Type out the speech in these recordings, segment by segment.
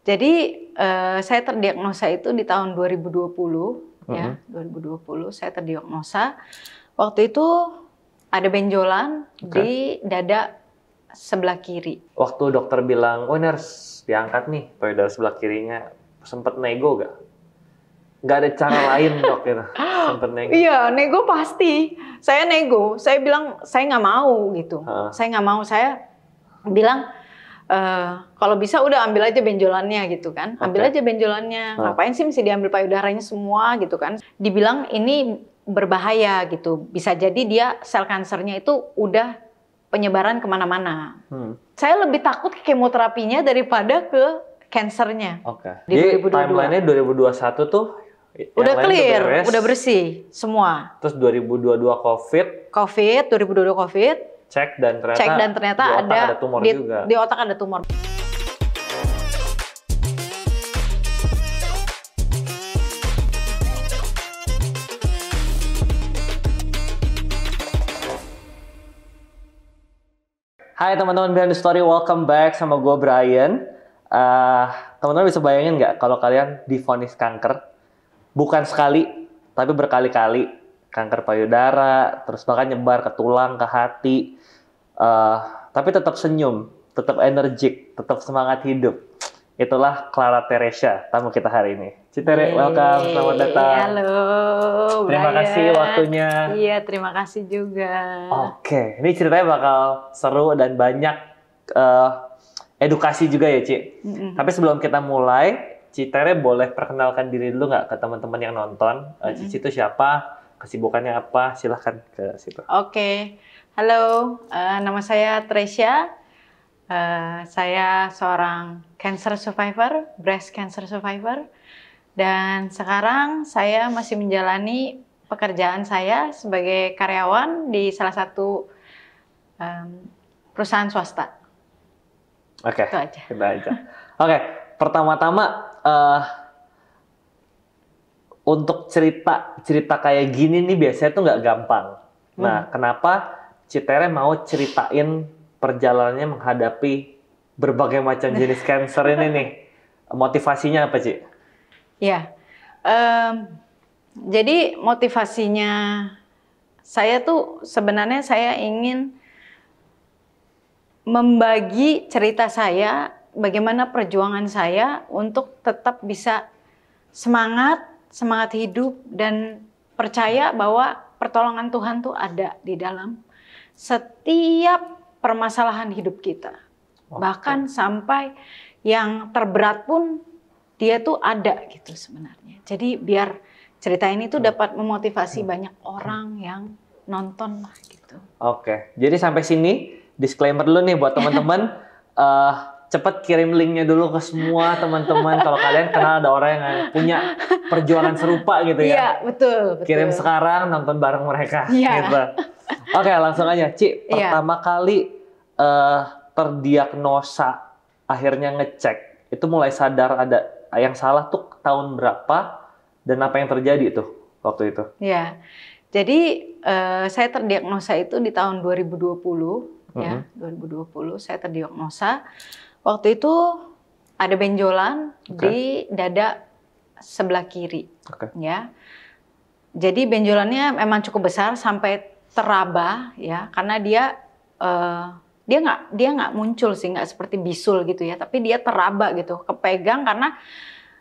Jadi saya terdiagnosa itu di tahun 2020 ya, 2020 saya terdiagnosa. Waktu itu ada benjolan di dada sebelah kiri. Waktu dokter bilang, oh ini harus diangkat nih payudara sebelah kirinya, sempet nego gak? Gak ada cara lain dok gitu, sempet nego? Iya, nego pasti. Saya nego, saya bilang saya nggak mau gitu. Saya nggak mau, saya bilang kalau bisa udah ambil aja benjolannya gitu kan. Ambil aja benjolannya, ngapain sih mesti diambil payudaranya semua gitu kan. Dibilang ini berbahaya gitu, bisa jadi dia sel kansernya itu udah penyebaran kemana-mana. Saya lebih takut ke kemoterapinya daripada ke kansernya. Jadi timeline-nya 2021 tuh udah clear, udah bersih semua. Terus 2022 COVID, 2022 COVID, cek dan ternyata di otak ada tumor juga. Di otak ada tumor. Hai teman-teman Behind the Story, welcome back sama gue Brian. Teman-teman bisa bayangin nggak kalau kalian divonis kanker? Bukan sekali, tapi berkali-kali. Kanker payudara, terus bahkan nyebar ke tulang, ke hati. Tapi tetap senyum, tetap energik, tetap semangat hidup. Itulah Clara Teresha, tamu kita hari ini. Citere, welcome, selamat datang. Halo, terima kasih waktunya. Iya, terima kasih juga. Oke, ini ceritanya bakal seru dan banyak edukasi juga ya, Ci. Tapi sebelum kita mulai, Citere boleh perkenalkan diri dulu nggak ke teman-teman yang nonton? Cici itu siapa? Kesibukannya apa? Silahkan ke situ. Oke. Halo, nama saya Teresha. Saya seorang cancer survivor, breast cancer survivor. Dan sekarang saya masih menjalani pekerjaan saya sebagai karyawan di salah satu perusahaan swasta. Oke, itu aja. Kita aja. Oke, pertama-tama untuk cerita kayak gini nih biasanya tuh nggak gampang. Nah, kenapa Citere mau ceritain perjalanannya menghadapi berbagai macam jenis cancer ini nih? Motivasinya apa, Ci? Ya, jadi motivasinya saya tuh sebenarnya saya ingin membagi cerita saya, bagaimana perjuangan saya untuk tetap bisa semangat hidup dan percaya bahwa pertolongan Tuhan tuh ada di dalam setiap permasalahan hidup kita. Bahkan sampai yang terberat pun dia tuh ada gitu sebenarnya. Jadi biar cerita ini tuh dapat memotivasi banyak orang yang nonton lah gitu. Oke, jadi sampai sini disclaimer dulu nih buat teman-teman. Cepet kirim linknya dulu ke semua teman-teman kalau kalian kenal ada orang yang punya perjuangan serupa gitu ya. Iya, betul. Kirim sekarang, nonton bareng mereka. Iya. Gitu. Oke, langsung aja. Ci, pertama kali terdiagnosa, akhirnya ngecek, itu mulai sadar ada yang salah tuh tahun berapa dan apa yang terjadi tuh waktu itu? Iya, jadi saya terdiagnosa itu di tahun 2020. Ya, 2020 saya terdiagnosa. Waktu itu ada benjolan di dada sebelah kiri. Ya. Jadi benjolannya memang cukup besar sampai teraba ya, karena dia nggak muncul sih, nggak seperti bisul gitu ya, tapi dia teraba gitu, kepegang karena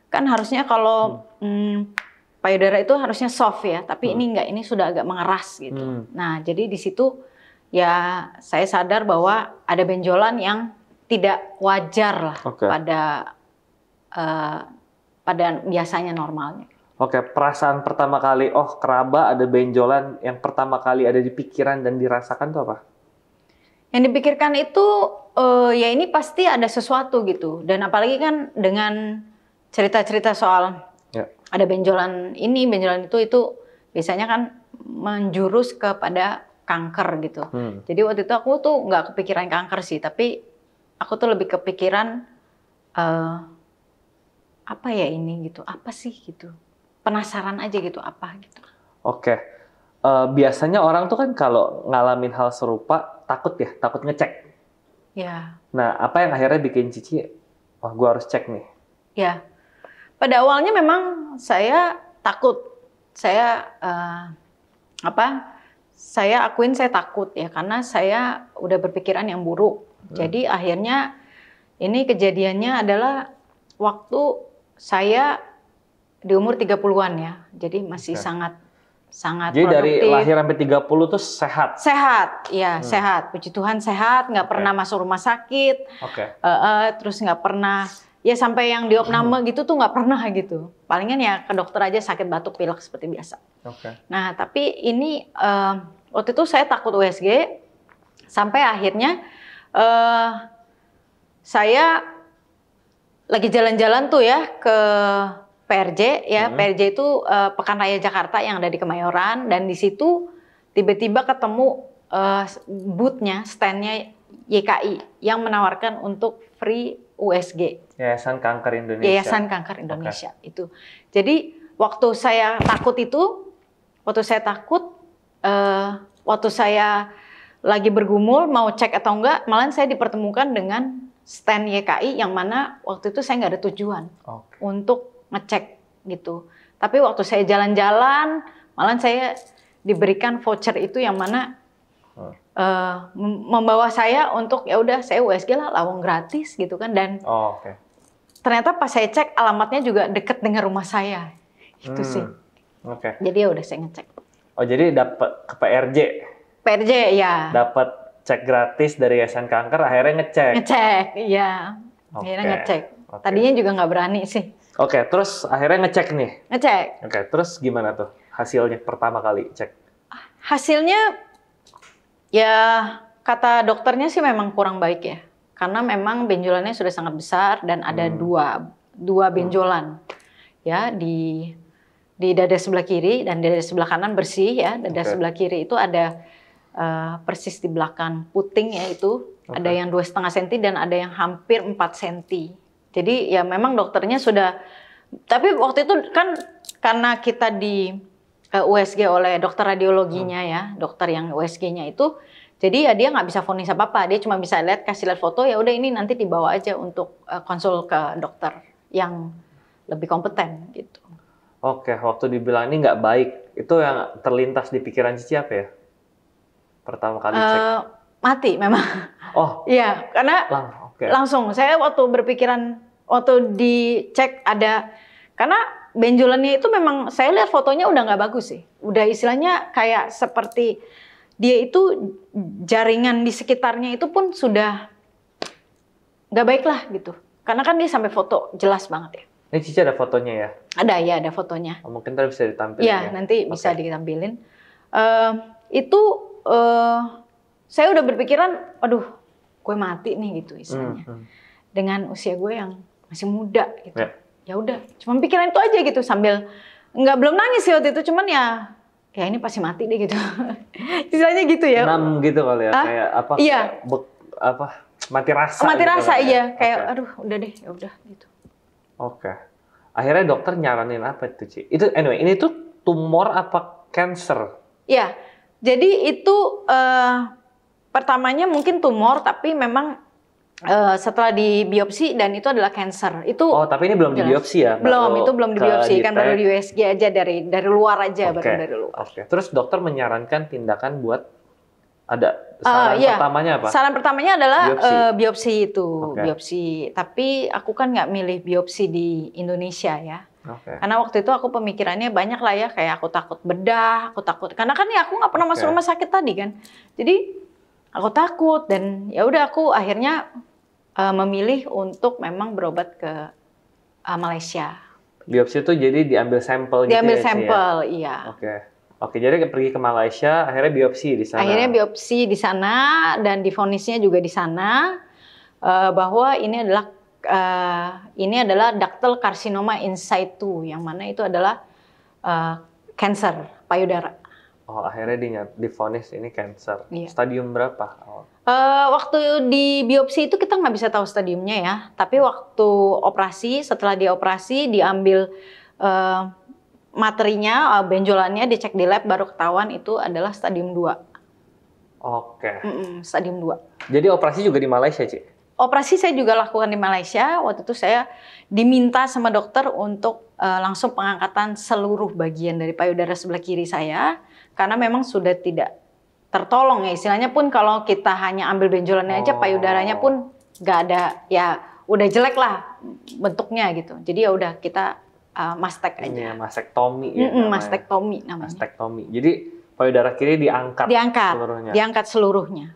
kan harusnya kalau payudara itu harusnya soft ya, tapi ini enggak, ini sudah agak mengeras gitu. Nah, jadi di situ ya saya sadar bahwa ada benjolan yang tidak wajar lah pada biasanya normalnya. Oke, perasaan pertama kali, oh keraba ada benjolan, yang pertama kali ada di pikiran dan dirasakan tuh apa? Yang dipikirkan itu ya ini pasti ada sesuatu gitu, dan apalagi kan dengan cerita-cerita soal ada benjolan ini, benjolan itu biasanya kan menjurus kepada kanker gitu. Jadi waktu itu aku tuh nggak kepikiran kanker sih, tapi aku tuh lebih kepikiran apa ya ini gitu, apa sih gitu, penasaran aja gitu apa gitu. Oke, biasanya orang tuh kan kalau ngalamin hal serupa takut ya, takut ngecek. Ya. Nah, apa yang akhirnya bikin Cici, wah gue harus cek nih? Ya, pada awalnya memang saya takut. Saya Saya akuin saya takut ya karena saya udah berpikiran yang buruk. Jadi akhirnya ini kejadiannya adalah waktu saya di umur 30-an ya. Jadi masih sangat Jadi produktif. dari lahir sampai 30 tuh sehat? Sehat, ya sehat. Puji Tuhan sehat, nggak pernah masuk rumah sakit. Terus nggak pernah, ya sampai yang diopname gitu tuh nggak pernah gitu. Palingan ya ke dokter aja sakit batuk pilek seperti biasa. Nah tapi ini waktu itu saya takut USG, sampai akhirnya saya lagi jalan-jalan tuh ya ke PRJ ya, PRJ itu Pekan Raya Jakarta yang ada di Kemayoran, dan di situ tiba-tiba ketemu booth-nya, stand-nya YKI yang menawarkan untuk free USG. Yayasan Kanker Indonesia. Yayasan Kanker Indonesia itu. Jadi waktu saya takut waktu saya lagi bergumul mau cek atau enggak, malahan saya dipertemukan dengan stand YKI yang mana waktu itu saya nggak ada tujuan untuk ngecek gitu. Tapi waktu saya jalan-jalan, malahan saya diberikan voucher itu yang mana membawa saya untuk ya udah saya USG lah, lawang gratis gitu kan. Dan ternyata pas saya cek alamatnya juga deket dengan rumah saya, itu sih. Jadi ya udah saya ngecek. Oh jadi dapat ke PRJ? PRJ ya. Dapat cek gratis dari Yayasan Kanker, akhirnya ngecek? Ngecek, iya. Akhirnya ngecek. Tadinya juga nggak berani sih. Terus akhirnya ngecek nih? Ngecek. Terus gimana tuh hasilnya pertama kali cek? Hasilnya ya kata dokternya sih memang kurang baik ya. Karena memang benjolannya sudah sangat besar dan ada dua benjolan ya di dada sebelah kiri, dan dada sebelah kanan bersih ya. Dada sebelah kiri itu ada persis di belakang puting ya itu. Ada yang 2,5 cm dan ada yang hampir 4 cm. Jadi ya memang dokternya sudah, tapi waktu itu kan karena kita di USG oleh dokter radiologinya ya, dokter yang USG-nya itu, jadi ya dia nggak bisa vonis apa-apa, dia cuma bisa kasih lihat foto, ya udah ini nanti dibawa aja untuk konsul ke dokter yang lebih kompeten gitu. Waktu dibilang ini nggak baik, itu yang terlintas di pikiran Cici apa ya? Pertama kali cek? Mati memang. Iya, karena langsung saya waktu berpikiran, waktu dicek ada, karena benjolannya itu memang saya lihat fotonya udah nggak bagus sih. Udah istilahnya kayak seperti dia itu jaringan di sekitarnya itu pun sudah nggak baik lah gitu. Karena kan dia sampai foto jelas banget ya. Ini Cici ada fotonya ya? Ada fotonya. Mungkin tadi bisa ditampilin ya? Nanti bisa ditampilin. Saya udah berpikiran, aduh, gue mati nih gitu istilahnya. Dengan usia gue yang masih muda gitu. Ya udah, cuma pikiran itu aja gitu sambil belum nangis sih waktu itu, cuman ya ini pasti mati deh gitu. Istilahnya gitu ya. Enam gitu kali ya, kayak apa? Iya. Mati rasa. Mati gitu rasa iya, kayak aduh, udah deh, ya udah gitu. Akhirnya dokter nyaranin apa itu, Ci? Itu anyway, ini tuh tumor apa cancer? Iya. Jadi itu pertamanya mungkin tumor, tapi memang setelah di biopsi dan itu adalah cancer. Itu tapi ini belum di biopsi ya? Belum, itu belum di biopsi, kan baru di USG aja dari luar aja, baru dari luar. Terus dokter menyarankan tindakan buat ada saran pertamanya apa? Saran pertamanya adalah biopsi itu, biopsi. Tapi aku kan nggak milih biopsi di Indonesia ya. Karena waktu itu aku pemikirannya banyak lah ya, kayak aku takut bedah, aku takut, karena kan ya aku nggak pernah masuk rumah sakit tadi kan. Jadi aku takut, dan ya udah aku akhirnya memilih untuk memang berobat ke Malaysia. Biopsi itu jadi diambil sampel gitu ya? Diambil sampel, iya. Jadi pergi ke Malaysia, akhirnya biopsi di sana. Akhirnya biopsi di sana dan divonisnya juga di sana bahwa ini adalah ductal carcinoma in situ, yang mana itu adalah kanker payudara. Akhirnya divonis ini kanker. Stadium berapa? Waktu di biopsi itu kita nggak bisa tahu stadiumnya ya, tapi waktu operasi, setelah dioperasi diambil materinya, benjolannya dicek di lab, baru ketahuan itu adalah stadium 2. Stadium 2. Jadi operasi juga di Malaysia, Ci? operasi saya juga lakukan di Malaysia. Waktu itu saya diminta sama dokter untuk langsung pengangkatan seluruh bagian dari payudara sebelah kiri saya. Karena memang sudah tidak tertolong ya. Istilahnya pun kalau kita hanya ambil benjolannya aja, payudaranya pun nggak ada, ya udah jelek lah bentuknya gitu. Jadi ya udah kita mastek aja. Ini ya, mastektomi ya namanya. Mastektomi namanya. Mastektomi. Jadi payudara kiri diangkat seluruhnya. Diangkat seluruhnya.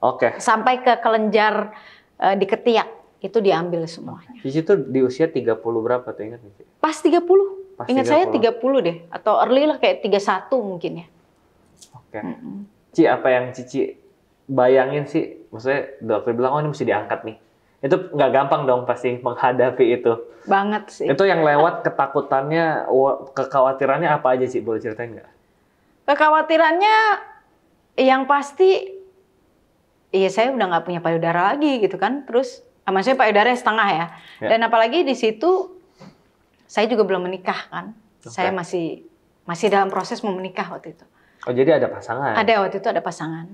Oke. Sampai ke kelenjar di ketiak itu diambil semuanya. Di situ di usia 30 berapa tuh, ingat nggak sih? Pas 30. Pas Ingat 30. saya 30 deh, atau early lah kayak 31 mungkin ya. Oke. Ci, apa yang Cici bayangin sih? Maksudnya dokter bilang, oh ini mesti diangkat nih. Itu nggak gampang dong pasti menghadapi itu. Banget sih. Itu yang lewat ketakutannya, kekhawatirannya apa aja sih? Boleh ceritain nggak? Kekhawatirannya yang pasti, iya saya udah nggak punya payudara lagi gitu kan. Terus, maksudnya payudaranya setengah ya. Dan apalagi di situ, saya juga belum menikah kan. Saya masih dalam proses mau menikah waktu itu. Oh jadi ada pasangan? Ada, waktu itu ada pasangan.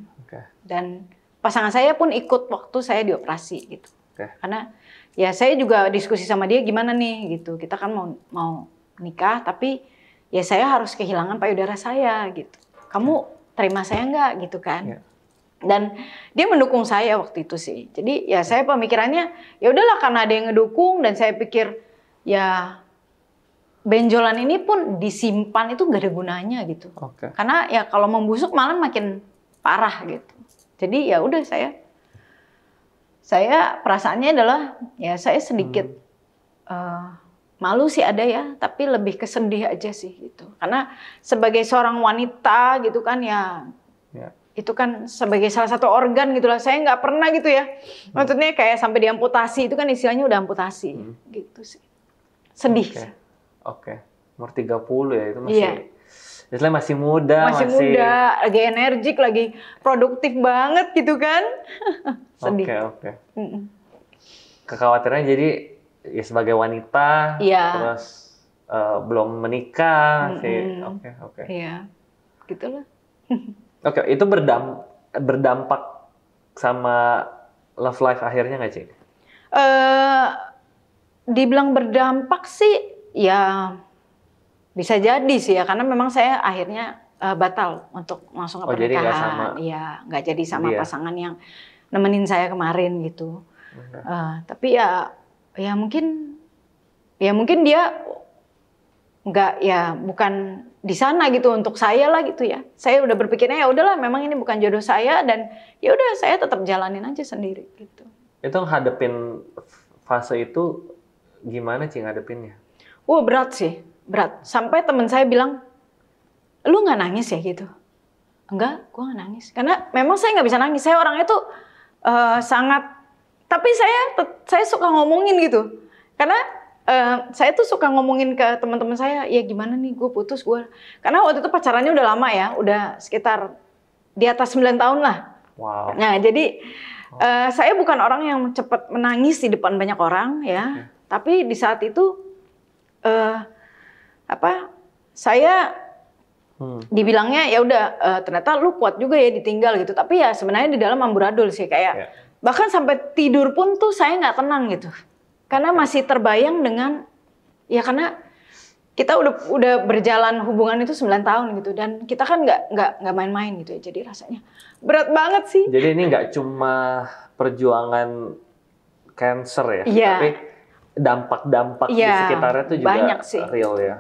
Dan pasangan saya pun ikut waktu saya dioperasi gitu. Karena ya saya juga diskusi sama dia gimana nih gitu. Kita kan mau nikah tapi ya saya harus kehilangan payudara saya gitu. Kamu terima saya nggak gitu kan? Dan dia mendukung saya waktu itu sih. Jadi ya saya pemikirannya ya udahlah karena ada yang ngedukung, dan saya pikir ya benjolan ini pun disimpan itu nggak ada gunanya gitu. Karena ya kalau membusuk malah makin parah gitu. Jadi ya udah saya perasaannya adalah ya saya sedikit malu sih ada ya, tapi lebih kesedih aja sih gitu. Karena sebagai seorang wanita gitu kan ya, itu kan sebagai salah satu organ gitulah. Saya nggak pernah gitu ya. Maksudnya kayak sampai diamputasi, itu kan istilahnya udah amputasi gitu sih. Sedih sih. Umur 30 ya, itu istilahnya masih muda. Masih muda, lagi energik, lagi produktif banget gitu kan. Sedih. Kekhawatirannya jadi ya sebagai wanita, terus belum menikah sih. Iya, gitulah. Itu berdampak sama love life akhirnya nggak, Cik? Dibilang berdampak sih, ya bisa jadi sih ya, karena memang saya akhirnya batal untuk langsung ke pernikahan. Iya, nggak jadi sama pasangan yang nemenin saya kemarin gitu. Tapi ya mungkin dia nggak, ya bukan di sana gitu untuk saya lah gitu ya. Saya udah berpikirnya ya udahlah, memang ini bukan jodoh saya, dan ya udah saya tetap jalanin aja sendiri gitu. Itu ngadepin fase itu gimana sih ngadepinnya? Berat sih, berat. Sampai teman saya bilang, lu nggak nangis ya gitu? Enggak, gue nggak nangis. Karena memang saya nggak bisa nangis. Saya orangnya tuh sangat, tapi saya suka ngomongin gitu. Karena saya tuh suka ngomongin ke teman-teman saya, ya gimana nih gue putus gue. Karena waktu itu pacarannya udah lama ya, udah sekitar di atas 9 tahun lah. Wow. Nah jadi saya bukan orang yang cepat menangis di depan banyak orang ya. Tapi di saat itu saya dibilangnya ya udah ternyata lu kuat juga ya ditinggal gitu. Tapi ya sebenarnya di dalam amburadul sih, kayak bahkan sampai tidur pun tuh saya nggak tenang gitu. Karena masih terbayang dengan, ya karena kita udah berjalan hubungan itu 9 tahun gitu, dan kita kan nggak main-main gitu ya. Jadi rasanya berat banget sih. Jadi ini nggak cuma perjuangan cancer ya, tapi dampak-dampak di sekitarnya itu juga banyak sih. Real ya.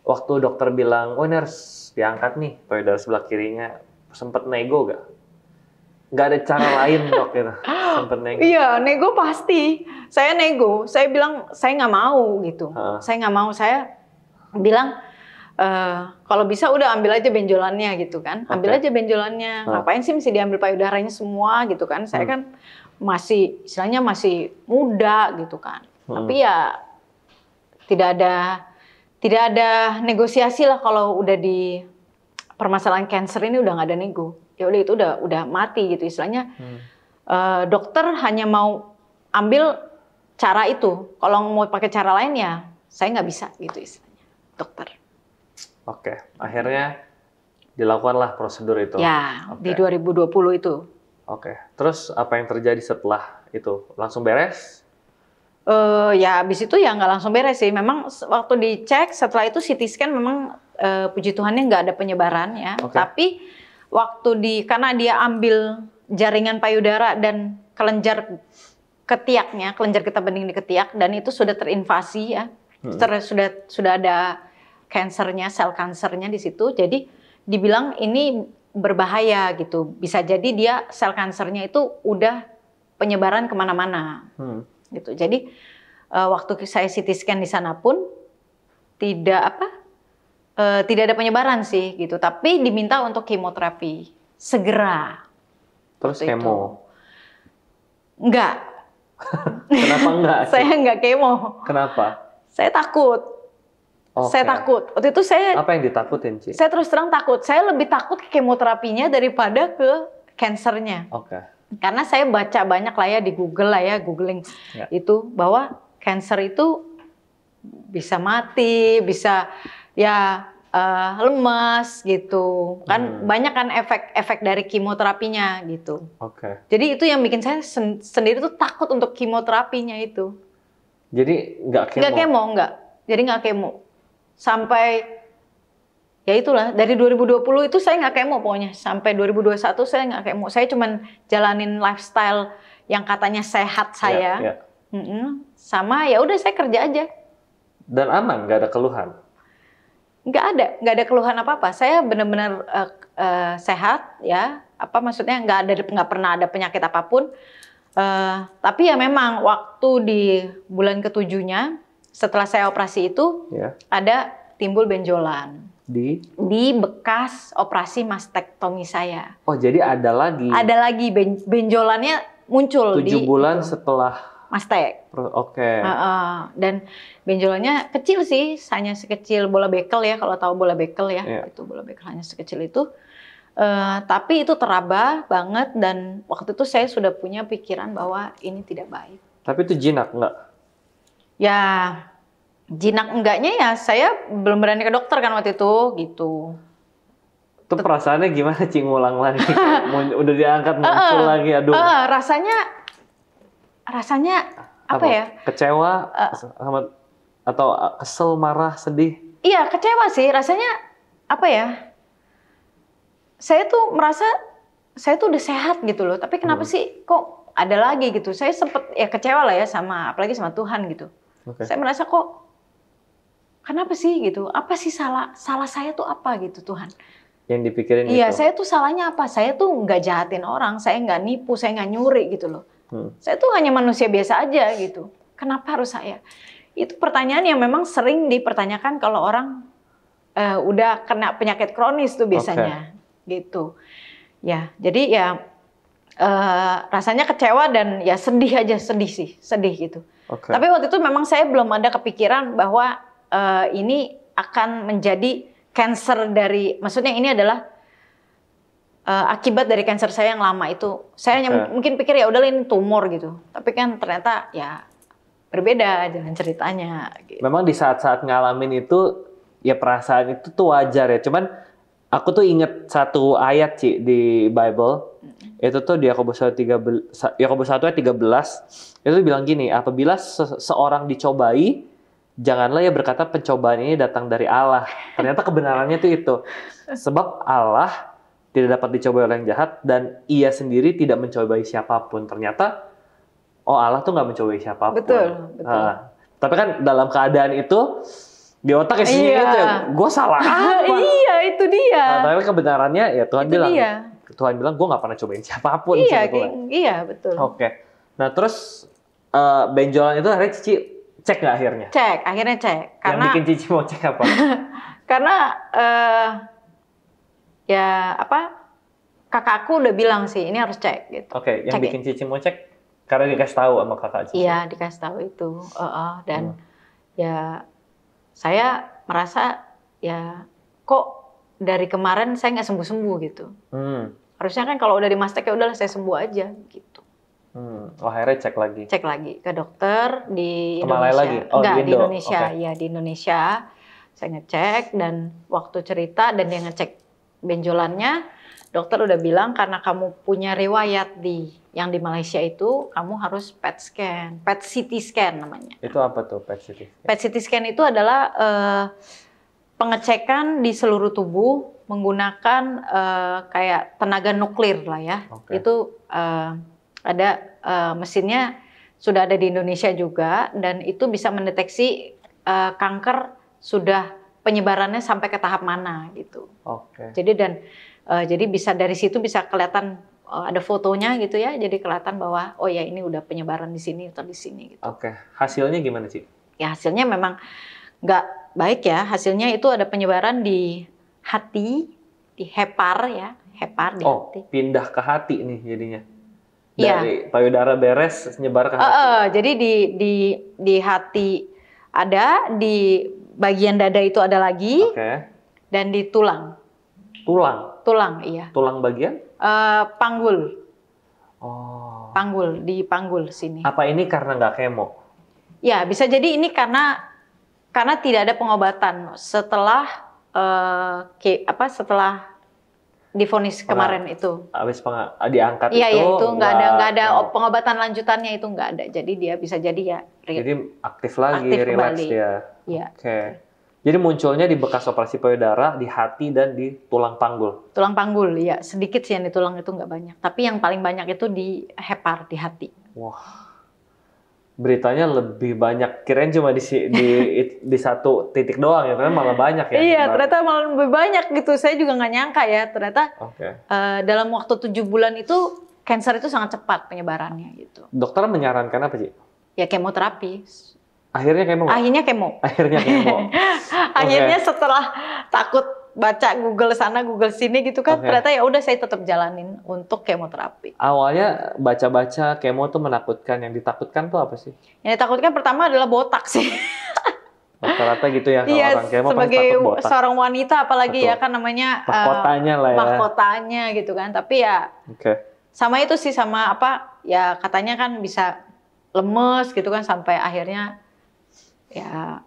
Waktu dokter bilang, oh ini harus diangkat nih payudara sebelah kirinya, sempet nego gak? Nggak ada cara lain dok gitu, sempet nego? Iya, nego pasti. Saya nego, saya bilang saya nggak mau gitu. Saya nggak mau, saya bilang kalau bisa udah ambil aja benjolannya gitu kan. Ambil aja benjolannya, ngapain sih mesti diambil payudaranya semua gitu kan. Saya kan masih, istilahnya masih muda gitu kan. Tapi ya tidak ada negosiasi lah kalau udah di permasalahan cancer ini, udah nggak ada nego. Ya udah itu udah mati gitu istilahnya. Dokter hanya mau ambil cara itu. Kalau mau pakai cara lain ya saya nggak bisa gitu istilahnya, dokter. Akhirnya dilakukanlah prosedur itu. Ya, di 2020 itu. Terus apa yang terjadi setelah itu? Langsung beres? Ya habis itu ya nggak langsung beres sih. Memang waktu dicek setelah itu CT scan memang puji Tuhannya nggak ada penyebaran ya. Tapi waktu karena dia ambil jaringan payudara dan kelenjar ketiaknya, kelenjar getah bening di ketiak, dan itu sudah terinvasi ya. Sudah ada kansernya, sel kansernya di situ. Jadi dibilang ini berbahaya gitu. Bisa jadi dia sel kansernya itu udah penyebaran kemana-mana. Gitu. Jadi waktu saya CT scan di sana pun tidak ada penyebaran sih gitu. Tapi diminta untuk kemoterapi segera. Terus kemo? Enggak. Kenapa enggak? Saya enggak kemo. Kenapa? Saya takut. Saya takut. Waktu itu saya. Apa yang ditakutin, Ci? Saya terus terang takut. Saya lebih takut ke kemoterapinya daripada ke kansernya. Karena saya baca banyak lah ya di Google lah ya, googling itu bahwa kanker itu bisa mati, bisa ya lemas gitu. Kan banyak kan efek dari kemoterapinya gitu. Jadi itu yang bikin saya sendiri tuh takut untuk kemoterapinya itu. Jadi nggak kemo? Nggak kemo, nggak. Jadi nggak kemo. Sampai ya itulah, dari 2020 itu saya nggak kemo pokoknya. Sampai 2021 saya nggak kemo. Saya cuman jalanin lifestyle yang katanya sehat saya. Sama ya udah saya kerja aja. Dan aman, nggak ada keluhan? Nggak ada keluhan apa-apa. Saya benar-benar sehat ya. Apa maksudnya nggak pernah ada penyakit apapun. Tapi ya memang waktu di bulan ke-7-nya setelah saya operasi itu ada timbul benjolan di bekas operasi mastektomi saya. Oh, jadi ada lagi? Ada lagi benjolannya muncul 7 bulan setelah mastek. Dan benjolannya kecil sih, hanya sekecil bola bekel ya, kalau tahu bola bekel ya. Itu bola bekel hanya sekecil itu. Tapi itu teraba banget, dan waktu itu saya sudah punya pikiran bahwa ini tidak baik. Tapi itu jinak nggak? Ya, jinak enggaknya ya saya belum berani ke dokter kan waktu itu gitu. Itu perasaannya gimana, Ci, ngulang lagi? Udah diangkat muncul lagi, aduh. Rasanya apa ya? Kecewa atau kesel, marah, sedih? Iya, kecewa sih. Rasanya apa ya? Saya tuh merasa saya tuh udah sehat gitu loh. Tapi kenapa sih kok ada lagi gitu? Saya sempet ya kecewa lah ya apalagi sama Tuhan gitu. Saya merasa kok kenapa sih gitu? Apa sih salah saya tuh apa gitu Tuhan? Yang dipikirin itu? Iya, saya tuh salahnya apa? Saya tuh nggak jahatin orang, saya nggak nipu, saya nggak nyuri gitu loh. Saya tuh hanya manusia biasa aja gitu. Kenapa harus saya? Itu pertanyaan yang memang sering dipertanyakan kalau orang udah kena penyakit kronis tuh biasanya, gitu. Ya, jadi ya rasanya kecewa dan ya sedih aja, sedih gitu. Tapi waktu itu memang saya belum ada kepikiran bahwa ini akan menjadi kanker maksudnya ini adalah akibat dari kanker saya yang lama itu. Saya hanya mungkin pikir ya udahlah ini tumor gitu. Tapi kan ternyata ya berbeda jalan ceritanya. Gitu. Memang di saat-saat ngalamin itu ya perasaan itu tuh wajar ya. Cuman aku tuh inget satu ayat, Ci, di Bible. Itu tuh di Yakobus 1 ayat 13. Itu bilang gini, apabila seorang dicobai, janganlah ya berkata pencobaan ini datang dari Allah. Ternyata kebenarannya tuh itu. Sebab Allah tidak dapat dicobai oleh yang jahat, dan ia sendiri tidak mencobai siapapun. Ternyata, Allah tuh nggak mencobai siapapun. Betul. Tapi kan dalam keadaan itu, di otak isinya itu ya, gue salah apa? Iya, itu dia. Tapi kebenarannya ya Tuhan bilang, gue nggak pernah cobain siapapun. Iya, betul. Nah terus benjolan itu akhirnya Cici cek nggak akhirnya? Akhirnya cek. Yang bikin Cici mau cek apa? Karena kakakku udah bilang sih ini harus cek gitu. Yang bikin Cici mau cek karena dikasih tahu sama kakak Cici. Iya, dikasih tahu itu. Dan ya saya merasa ya kok dari kemarin saya nggak sembuh-sembuh gitu. Harusnya kan kalau udah di mastek ya udahlah saya sembuh aja gitu. Akhirnya cek lagi. Cek lagi ke dokter di Indonesia. Lagi? Enggak, di Indonesia. Ya, di Indonesia. Saya ngecek dan waktu cerita dan dia ngecek benjolannya, dokter udah bilang karena kamu punya riwayat yang di Malaysia itu, kamu harus PET scan, PET CT scan namanya. Itu apa tuh PET CT scan? PET CT scan itu adalah pengecekan di seluruh tubuh menggunakan kayak tenaga nuklir lah ya. Itu ada mesinnya sudah ada di Indonesia juga, dan itu bisa mendeteksi kanker sudah penyebarannya sampai ke tahap mana gitu. Jadi bisa dari situ bisa kelihatan ada fotonya gitu ya, jadi kelihatan bahwa oh ya ini udah penyebaran di sini atau di sini gitu. Hasilnya gimana sih? Ya hasilnya memang nggak baik ya. Hasilnya itu ada penyebaran di hati, di hepar ya, hepar di hati. Pindah ke hati nih jadinya. Dari payudara beres nyebar ke hati. Jadi di hati ada, di bagian dada itu ada lagi, dan di tulang. Tulang, iya. Tulang bagian? Panggul. Panggul, di panggul sini. Apa ini karena nggak kemo? Ya, bisa jadi ini karena tidak ada pengobatan setelah setelah divonis kemarin itu. Habis diangkat itu. Iya, itu nggak ada pengobatan lanjutannya, itu nggak ada. Jadi dia bisa jadi ya. Jadi aktif lagi, relax dia. Iya. Jadi munculnya di bekas operasi payudara, di hati, dan di tulang panggul. Tulang panggul, ya. Sedikit sih yang di tulang itu nggak banyak. Tapi yang paling banyak itu di hepar, di hati. Wah, beritanya lebih banyak. Kirain cuma di satu titik doang ya, ternyata malah banyak ya. Iya, ternyata malah lebih banyak gitu. Saya juga nggak nyangka ya. Ternyata dalam waktu 7 bulan itu, kanker itu sangat cepat penyebarannya gitu. Dokter menyarankan apa sih? Ya kemoterapi. Akhirnya kemo. Akhirnya setelah takut baca Google sana Google sini gitu kan, ternyata ya udah saya tetap jalanin untuk kemoterapi. Awalnya baca-baca kemo tuh menakutkan. Yang ditakutkan tuh apa sih? Yang ditakutkan pertama adalah botak sih. Rata-rata gitu ya, kalau orang kemo sebagai seorang wanita apalagi ya kan namanya mahkotanya lah ya. Mahkotanya gitu kan. Tapi ya sama itu sih, sama apa ya, katanya kan bisa lemes gitu kan sampai akhirnya ya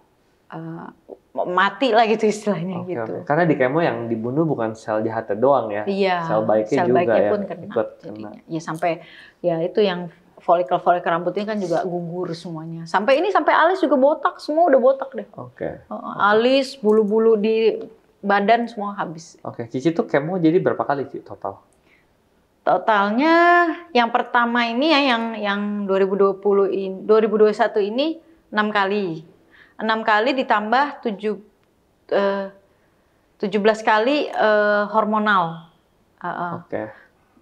mati lah gitu istilahnya gitu. Karena di kemo yang dibunuh bukan sel jahatnya doang ya. Iya, sel baiknya juga ya. Pun kena. Ya sampai ya itu yang folikel rambutnya kan juga gugur semuanya. Sampai alis juga botak, semua udah botak deh. Alis, bulu-bulu di badan semua habis. Cici tuh kemo jadi berapa kali sih total? Totalnya yang pertama ini ya yang 2021 ini 6 kali. 6 kali ditambah 17 kali hormonal.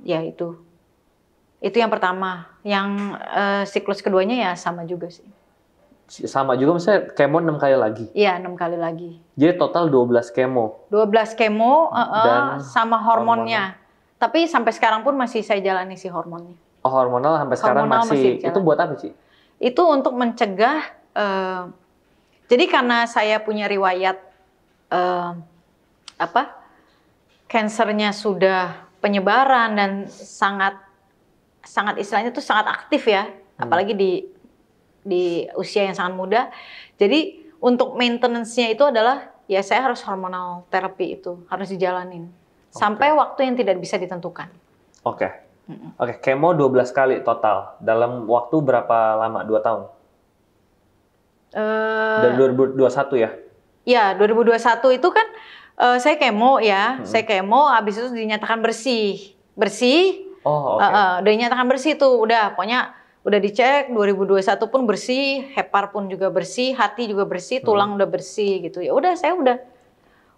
Ya itu yang pertama. Yang siklus keduanya ya sama juga sih. Sama juga, misalnya kemo 6 kali lagi? Iya, 6 kali lagi. Jadi total 12 kemo? 12 kemo dan sama hormonnya. Tapi sampai sekarang pun masih saya jalani si hormonnya. Hormonal sampai sekarang masih itu buat apa sih? Itu untuk mencegah, jadi karena saya punya riwayat kansernya sudah penyebaran dan sangat istilahnya tuh sangat aktif ya, apalagi di usia yang sangat muda. Jadi untuk maintenance-nya itu adalah ya saya harus hormonal terapi, itu harus dijalanin sampai waktu yang tidak bisa ditentukan. Kemo 12 kali total dalam waktu berapa lama? 2 tahun? Dari 2021 ya? Ya, 2021 itu kan saya kemo ya, saya kemo, habis itu dinyatakan bersih. Udah dinyatakan bersih tuh, pokoknya udah dicek 2021 pun bersih, hepar pun juga bersih, hati juga bersih, tulang udah bersih gitu. Ya udah, saya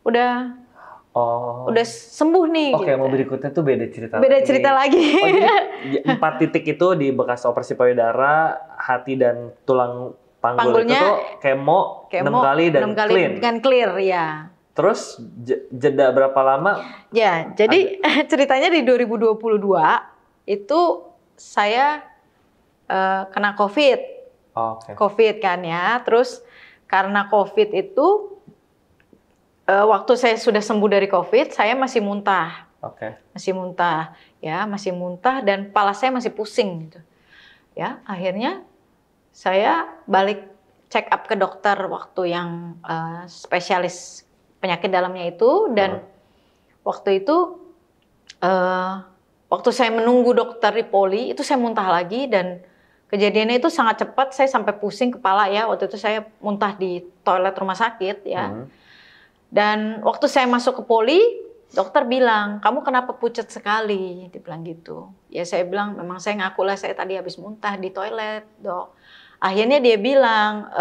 udah sembuh nih. Mau berikutnya tuh beda cerita. Cerita lagi. Jadi 4 titik itu di bekas operasi payudara, hati dan tulang panggulnya itu tuh kemo 6 kali dan clean. Dengan clear ya. Terus jeda berapa lama? Ya, jadi ceritanya di 2022 itu saya kena COVID. COVID kan ya. Terus karena COVID itu waktu saya sudah sembuh dari COVID, saya masih muntah. Masih muntah dan kepala saya masih pusing gitu. Ya, akhirnya saya balik check up ke dokter waktu yang spesialis penyakit dalamnya itu, dan waktu itu waktu saya menunggu dokter di poli itu saya muntah lagi dan kejadiannya itu sangat cepat. Saya sampai pusing kepala ya. Waktu itu saya muntah di toilet rumah sakit ya. Dan waktu saya masuk ke poli, dokter bilang, kamu kenapa pucat sekali? Dia bilang gitu. Ya saya bilang, memang saya ngaku lah saya tadi habis muntah di toilet, dok. Akhirnya dia bilang,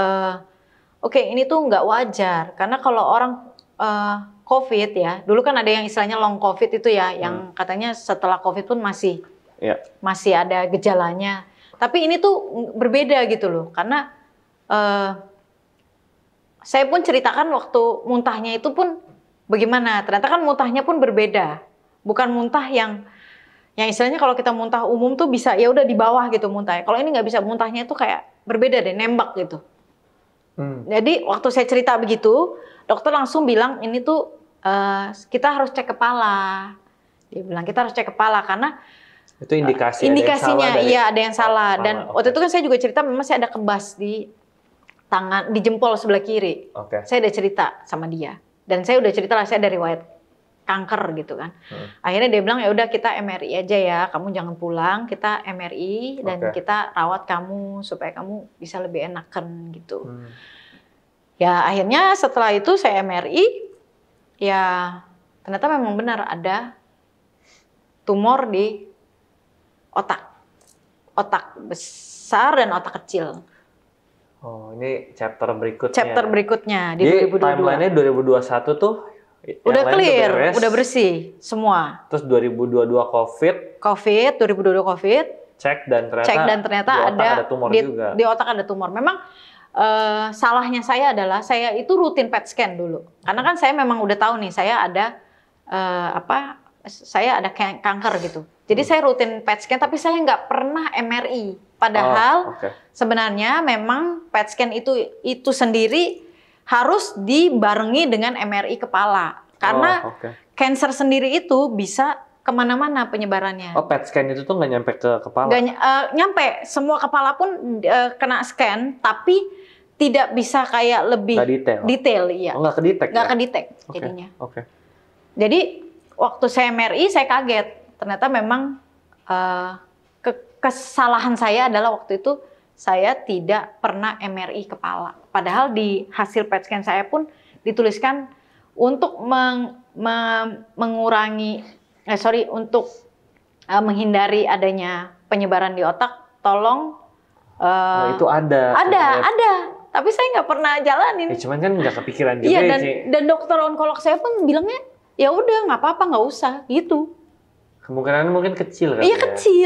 oke, ini tuh nggak wajar. Karena kalau orang COVID ya, dulu kan ada yang istilahnya long COVID itu ya, yang katanya setelah COVID pun masih ada gejalanya. Tapi ini tuh berbeda gitu loh, karena saya pun ceritakan waktu muntahnya itu pun bagaimana. Ternyata kan muntahnya pun berbeda. Bukan muntah yang istilahnya kalau kita muntah umum tuh bisa ya udah di bawah gitu muntahnya. Kalau ini nggak bisa, muntahnya itu kayak berbeda deh, nembak gitu. Jadi waktu saya cerita begitu, dokter langsung bilang ini tuh kita harus cek kepala. Dia bilang kita harus cek kepala karena itu indikasinya iya ada yang salah. Dan waktu itu kan saya juga cerita memang saya ada kebas di tangan, di jempol sebelah kiri. Saya udah cerita sama dia. Dan saya udah cerita lah saya ada riwayat kanker gitu kan. Akhirnya dia bilang ya udah kita MRI aja ya, kamu jangan pulang, kita MRI dan kita rawat kamu supaya kamu bisa lebih enakan gitu. Ya akhirnya setelah itu saya MRI, ya ternyata memang benar ada tumor di otak besar dan otak kecil. Oh, ini chapter berikutnya. Chapter berikutnya di jadi 2022. Timeline-nya 2021 tuh udah clear, udah bersih semua. Terus 2022 COVID, 2022 COVID. Cek dan ternyata di otak ada tumor juga. Di otak ada tumor. Memang salahnya saya adalah saya itu rutin PET scan dulu. Karena kan saya memang udah tahu nih saya ada saya ada kanker gitu. Jadi saya rutin PET scan tapi saya nggak pernah MRI. Padahal sebenarnya memang PET scan itu sendiri harus dibarengi dengan MRI kepala. Karena cancer sendiri itu bisa kemana-mana penyebarannya. Oh, PET scan itu tuh nggak nyampe ke kepala? Nggak nyampe. Semua kepala pun kena scan, tapi tidak bisa kayak lebih detail. Iya. Oh, nggak kedetek? Nggak kedetek jadinya. Jadi waktu saya MRI saya kaget. Ternyata memang kesalahan saya adalah waktu itu saya tidak pernah MRI kepala. Padahal di hasil PET scan saya pun dituliskan untuk untuk menghindari adanya penyebaran di otak, tolong. Itu ada. Tapi saya nggak pernah jalanin. Ya, cuman kan nggak kepikiran juga. Iya, dan dokter onkolog saya pun bilangnya ya udah nggak apa-apa, nggak usah gitu. Kemungkinan mungkin kecil kan? Iya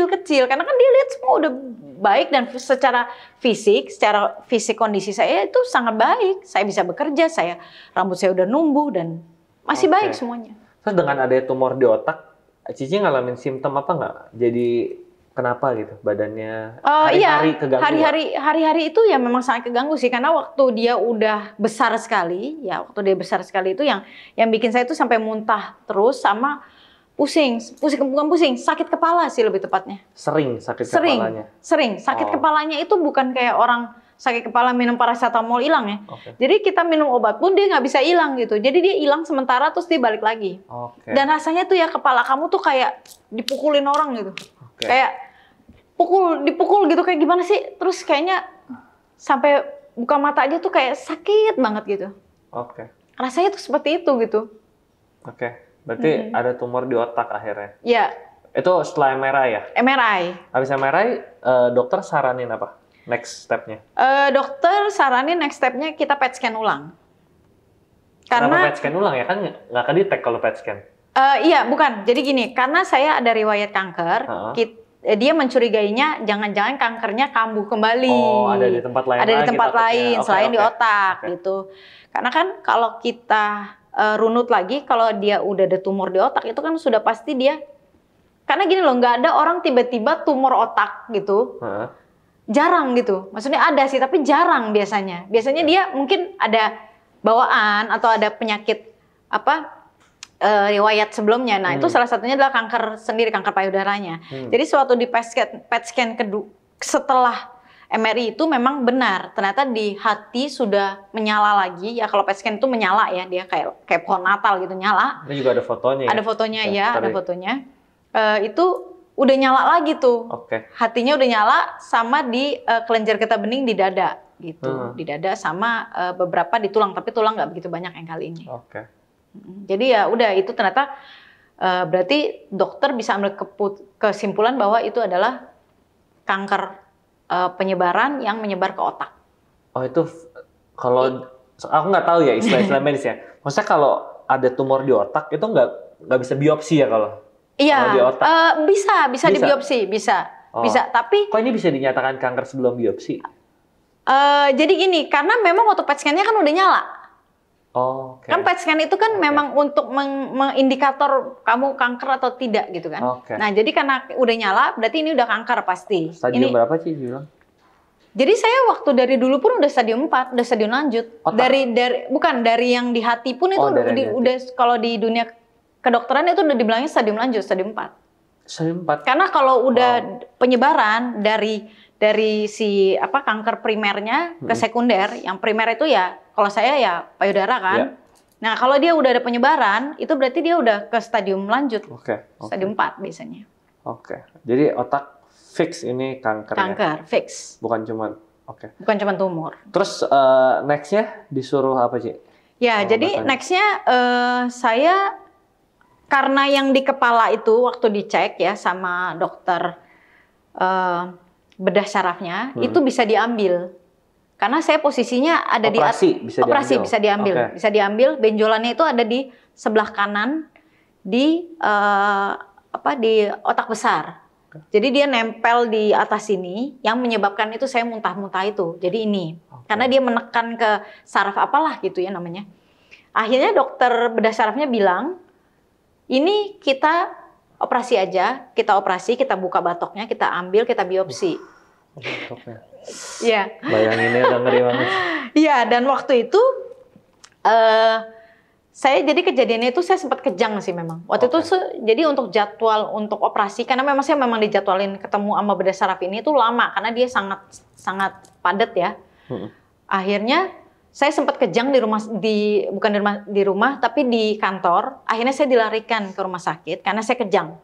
kecil karena kan dia lihat semua udah baik dan secara fisik kondisi saya itu sangat baik. Saya bisa bekerja, rambut saya udah numbuh dan masih baik semuanya. Terus dengan ada tumor di otak, Cici ngalamin simptom apa nggak? Jadi kenapa gitu badannya hari-hari keganggu? Hari-hari itu ya memang sangat keganggu sih karena waktu dia udah besar sekali, itu yang bikin saya tuh sampai muntah terus sama bukan pusing, sakit kepala sih lebih tepatnya. Sering sakit kepalanya? Sering. Sakit kepalanya itu bukan kayak orang sakit kepala minum paracetamol hilang ya. Jadi kita minum obat pun dia nggak bisa hilang gitu. Jadi dia hilang sementara terus dia balik lagi. Dan rasanya tuh ya kepala kamu tuh kayak dipukulin orang gitu. Kayak dipukul gitu kayak gimana sih? Terus kayaknya sampai buka mata aja tuh kayak sakit banget gitu. Rasanya tuh seperti itu gitu. Berarti ada tumor di otak akhirnya? Iya. Itu setelah MRI ya? MRI. Habis MRI, dokter saranin apa? Next step-nya? Dokter saranin next step-nya kita PET scan ulang. Kenapa PET scan ulang ya? Kan nggak kedetek kalau PET scan. Iya, bukan. Jadi gini, karena saya ada riwayat kanker, dia mencurigainya jangan-jangan kankernya kambuh kembali. Oh, ada di tempat lain. Ada di tempat lain, selain di otak gitu. Karena kan kalau kita runut lagi, kalau dia udah ada tumor di otak itu kan sudah pasti dia, karena gini loh, nggak ada orang tiba-tiba tumor otak gitu, jarang gitu. Maksudnya ada sih, tapi jarang biasanya. Biasanya dia mungkin ada bawaan atau ada penyakit riwayat sebelumnya. Nah itu salah satunya adalah kanker payudaranya. Jadi suatu di PET scan kedua setelah MRI itu memang benar, ternyata di hati sudah menyala lagi. Ya kalau PET scan itu menyala ya, dia kayak pohon Natal gitu nyala. Ini juga ada fotonya. Ada fotonya ya, ada fotonya. itu udah nyala lagi tuh. Oke. Hatinya udah nyala sama di kelenjar getah bening di dada gitu. Di dada sama beberapa di tulang, tapi tulang nggak begitu banyak yang kali ini. Oke. Jadi ya udah itu ternyata berarti dokter bisa ambil kesimpulan bahwa itu adalah kanker penyebaran yang menyebar ke otak. Oh itu kalau aku nggak tahu ya istilah-istilah medis ya. Maksudnya kalau ada tumor di otak itu nggak bisa biopsi ya kalau? Iya, Kalau di otak? bisa dibiopsi, bisa. Tapi kok ini bisa dinyatakan kanker sebelum biopsi? Jadi gini, karena memang waktu PET scan-nya kan udah nyala. Oh, kan PET scan itu kan memang untuk mengindikator kamu kanker atau tidak gitu kan. Nah jadi karena udah nyala, berarti ini udah kanker pasti. Stadium berapa sih bilang? Jadi saya waktu dari dulu pun udah stadium 4, udah stadium lanjut. Bukan dari yang di hati pun itu udah kalau di dunia kedokteran itu udah dibilangnya stadium lanjut, stadium 4. Stadium 4. Karena kalau udah penyebaran dari si kanker primernya ke sekunder, yang primer itu ya kalau saya ya payudara kan. Yeah. Nah, kalau dia udah ada penyebaran, itu berarti dia udah ke stadium lanjut. Stadium 4 biasanya. Jadi otak fix ini kankernya. Kanker fix. Bukan cuman Bukan cuman tumor. Terus next-nya disuruh apa, Ci? Ya, jadi next-nya saya karena yang di kepala itu waktu dicek ya sama dokter bedah sarafnya itu bisa diambil. Karena saya posisinya ada bisa diambil. Benjolannya itu ada di sebelah kanan di di otak besar. Jadi dia nempel di atas sini, yang menyebabkan itu saya muntah-muntah itu. Jadi ini, karena dia menekan ke saraf apalah gitu ya namanya. Akhirnya dokter bedah sarafnya bilang, ini kita operasi aja, kita buka batoknya, kita ambil, kita biopsi. Iya. Bayanginnya udah ngeri banget. Iya, dan waktu itu saya jadi kejadiannya itu saya sempat kejang sih memang. Waktu itu jadi untuk jadwal untuk operasi karena memang saya dijadwalin ketemu sama bedah saraf ini itu lama karena dia sangat padat ya. Akhirnya saya sempat kejang bukan di rumah tapi di kantor. Akhirnya saya dilarikan ke rumah sakit karena saya kejang.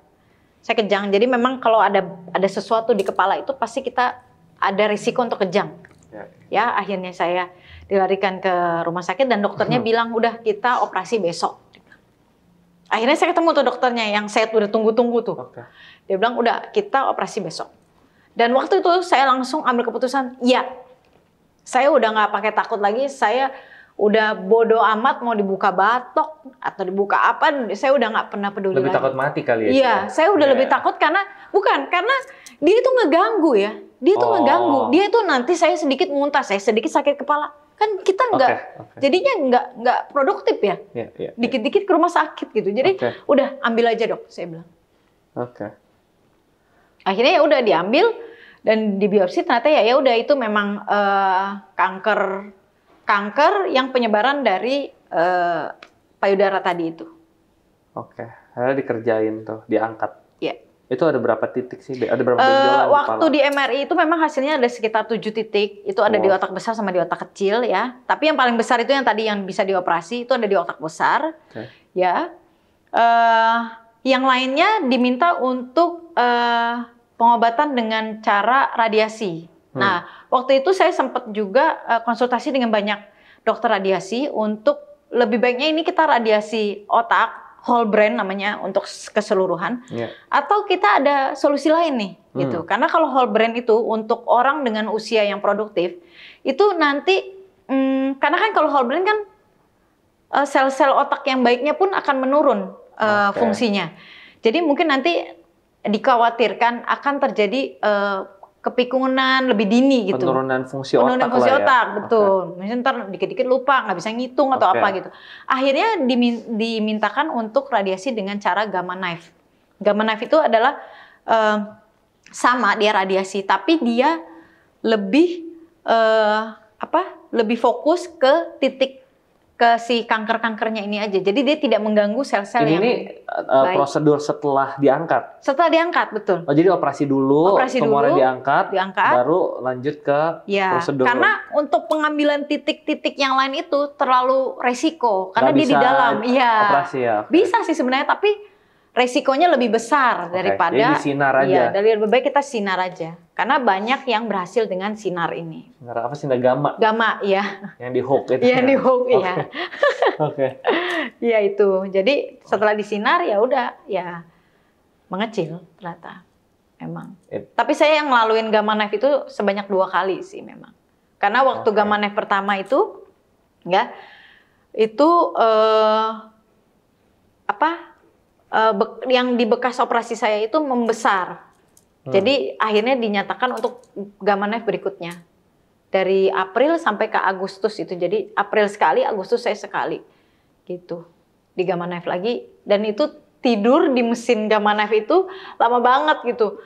Jadi memang kalau ada sesuatu di kepala itu pasti kita ada risiko untuk kejang. Ya, akhirnya saya dilarikan ke rumah sakit dan dokternya bilang udah kita operasi besok. Akhirnya saya ketemu tuh dokternya yang saya udah tunggu-tunggu tuh. Dia bilang udah kita operasi besok. Dan waktu itu saya langsung ambil keputusan, ya saya udah nggak pakai takut lagi, saya udah bodo amat mau dibuka batok atau dibuka apa, saya udah nggak pernah peduli lagi. Lebih takut mati kali ya? Iya, saya udah lebih takut karena dia itu ngeganggu ya. Dia tuh ngeganggu. Dia tuh nanti saya sedikit muntah, saya sedikit sakit kepala. Kan kita jadinya nggak produktif ya. Dikit-dikit ke rumah sakit gitu. Jadi udah ambil aja dok, saya bilang. Akhirnya ya udah diambil dan dibiopsi ternyata ya udah itu memang kanker yang penyebaran dari payudara tadi itu. Akhirnya dikerjain tuh, diangkat. Iya. Itu ada berapa titik sih? Ada berapa benjolan waktu di MRI itu memang hasilnya ada sekitar 7 titik. Itu ada di otak besar sama di otak kecil ya. Tapi yang paling besar itu yang tadi yang bisa dioperasi itu ada di otak besar. Ya. Yang lainnya diminta untuk pengobatan dengan cara radiasi. Nah, waktu itu saya sempat juga konsultasi dengan banyak dokter radiasi untuk lebih baiknya ini kita radiasi otak, whole brain namanya untuk keseluruhan, atau kita ada solusi lain nih, gitu. Karena kalau whole brain itu untuk orang dengan usia yang produktif, itu nanti, karena kan kalau whole brain kan sel-sel otak yang baiknya pun akan menurun fungsinya. Jadi mungkin nanti dikhawatirkan akan terjadi kepikunan lebih dini gitu. Penurunan fungsi otak, betul. Misalnya ntar dikit-dikit lupa, nggak bisa ngitung atau apa gitu. Akhirnya dimintakan untuk radiasi dengan cara gamma knife. Gamma knife itu adalah sama dia radiasi, tapi dia lebih lebih fokus ke titik ke si kanker-kankernya ini aja. Jadi dia tidak mengganggu sel-sel yang prosedur setelah diangkat? Setelah diangkat, betul. Oh, jadi operasi dulu, tumornya diangkat, baru lanjut ke prosedur. Karena untuk pengambilan titik-titik yang lain itu terlalu resiko. Karena dia di dalam. Iya. Operasi ya? Bisa sih sebenarnya, tapi resikonya lebih besar daripada jadi sinar aja. Iya, dari lebih baik kita sinar aja. Karena banyak yang berhasil dengan sinar ini. Sinar apa? Sinar gamma. Gamma, iya. Yang di hook itu. Iya, di hook, iya. Oke. Iya itu. Jadi setelah disinar ya udah ya mengecil ternyata. Memang. Tapi saya yang ngelaluin gamma knife itu sebanyak 2 kali sih memang. Karena waktu gamma knife pertama itu ya itu yang di bekas operasi saya itu membesar. Jadi akhirnya dinyatakan untuk gamma knife berikutnya. Dari April sampai ke Agustus itu. Jadi April sekali, Agustus saya sekali. Gitu. Di gamma knife lagi. Dan itu tidur di mesin gamma knife itu lama banget gitu.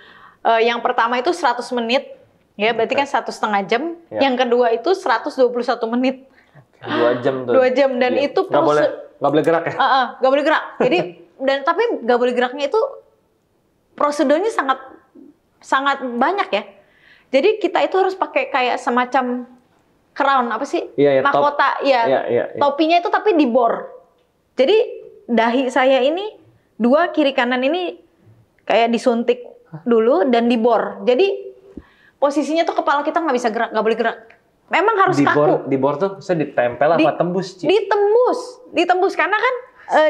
Yang pertama itu 100 menit. Ya, berarti kan 1,5 jam. Ya. Yang kedua itu 121 menit. 2 jam tuh. 2 jam. Dan itu nggak boleh gerak ya? Nggak boleh gerak. Jadi tapi nggak boleh geraknya itu prosedurnya sangat banyak ya. Jadi kita itu harus pakai kayak semacam crown apa sih? Mahkota. Iya. Topinya itu tapi dibor. Jadi dahi saya ini 2 kiri kanan ini kayak disuntik dulu dan dibor. Jadi posisinya tuh kepala kita nggak bisa gerak, nggak boleh gerak. Memang harus kaku. Dibor tuh saya ditempel apa tembus? Ditembus karena kan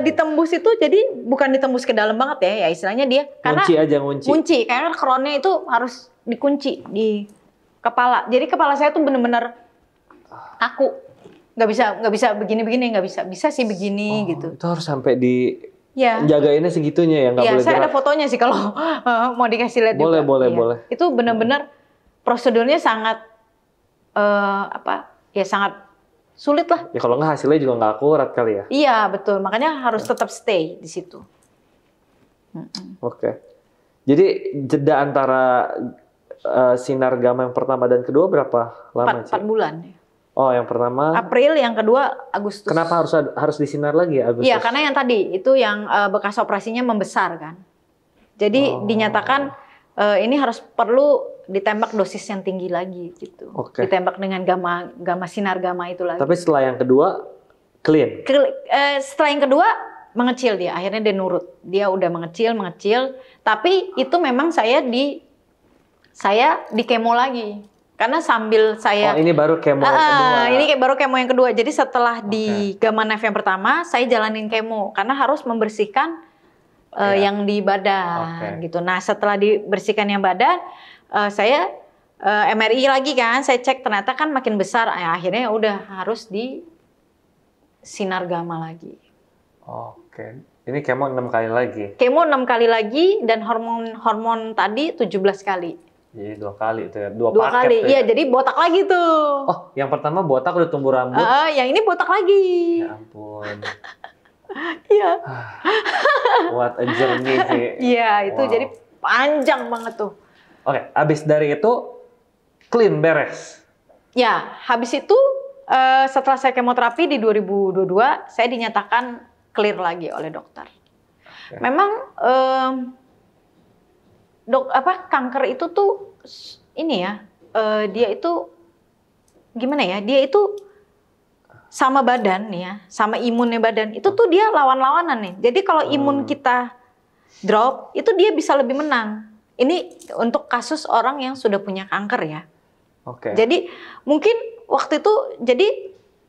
ditembus itu jadi bukan ditembus ke dalam banget ya istilahnya dia karena kunci karena crownnya itu harus dikunci di kepala. Jadi kepala saya tuh benar-benar kaku, nggak bisa begini-begini, nggak bisa sih begini gitu. Itu harus sampai jagainnya segitunya ya, nggak boleh saya gerak. ada fotonya sih kalau mau dikasih lihat juga. Boleh. Itu benar-benar prosedurnya sangat sangat sulit lah. Ya kalau nggak hasilnya juga nggak akurat kali ya. Iya betul, makanya harus tetap stay di situ. Oke. Jadi jeda antara sinar gamma yang pertama dan kedua berapa lama? 4 bulan. Oh, yang pertama April, yang kedua Agustus. Kenapa harus disinar lagi ya Agustus? Iya, karena yang tadi itu yang bekas operasinya membesar kan. Jadi dinyatakan ini harus perlu ditembak dosis yang tinggi lagi gitu. Ditembak dengan gamma sinar gamma itu lagi. Tapi setelah yang kedua clean. Setelah yang kedua mengecil dia, akhirnya dia nurut. Dia udah mengecil. Tapi itu memang saya di kemo lagi. Karena sambil saya ini baru kemo yang kedua. Ini baru kemo yang kedua. Jadi setelah di gamma knife yang pertama, saya jalanin kemo karena harus membersihkan yang di badan gitu. Nah, setelah dibersihkan yang badan, saya MRI lagi kan, saya cek ternyata kan makin besar. Akhirnya udah harus di sinar gamma lagi. Oke. Ini kemo 6 kali lagi. Kemo 6 kali lagi dan hormon tadi 17 kali. Jadi 2 kali itu ya, 2 paket. 2 kali, iya. Jadi botak lagi tuh. Oh, yang pertama botak udah tumbuh rambut. Yang ini botak lagi. Ya ampun. Iya. What a journey sih. Iya, itu jadi panjang banget tuh. Oke, habis dari itu clean, beres. Ya, habis itu setelah saya kemoterapi di 2022, saya dinyatakan clear lagi oleh dokter. Memang kanker itu tuh ini ya, dia itu gimana ya? Dia itu sama badan nih ya, sama imunnya badan. Itu tuh dia lawan-lawanan nih. Jadi kalau imun kita drop, itu dia bisa lebih menang. Ini untuk kasus orang yang sudah punya kanker ya. Jadi mungkin waktu itu, jadi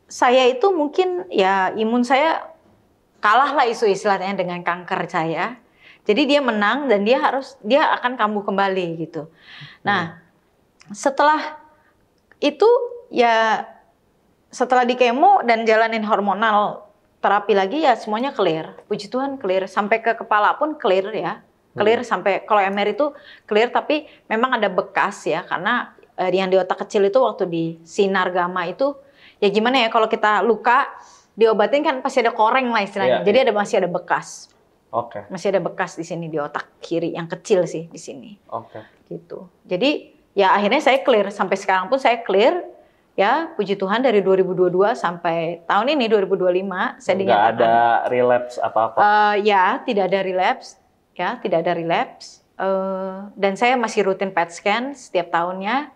saya itu mungkin ya imun saya kalah lah istilahnya dengan kanker saya. Jadi dia menang dan dia akan kambuh kembali gitu. Nah, setelah itu ya setelah di kemo dan jalanin hormonal terapi lagi ya semuanya clear. Puji Tuhan clear, sampai ke kepala pun clear ya. Clear sampai kalau MR itu clear, tapi memang ada bekas ya karena yang di otak kecil itu waktu di sinar gamma itu ya gimana ya, kalau kita luka diobatin kan pasti ada koreng lah istilahnya. Jadi masih ada bekas. Masih ada bekas di sini di otak kiri yang kecil sih di sini. Gitu. Jadi ya akhirnya saya clear, sampai sekarang pun saya clear. Ya, puji Tuhan dari 2022 sampai tahun ini 2025 saya dinyatakan. Nggak ada relapse apa-apa? Ya, tidak ada relapse. Ya, tidak ada relapse. Dan saya masih rutin PET scan setiap tahunnya.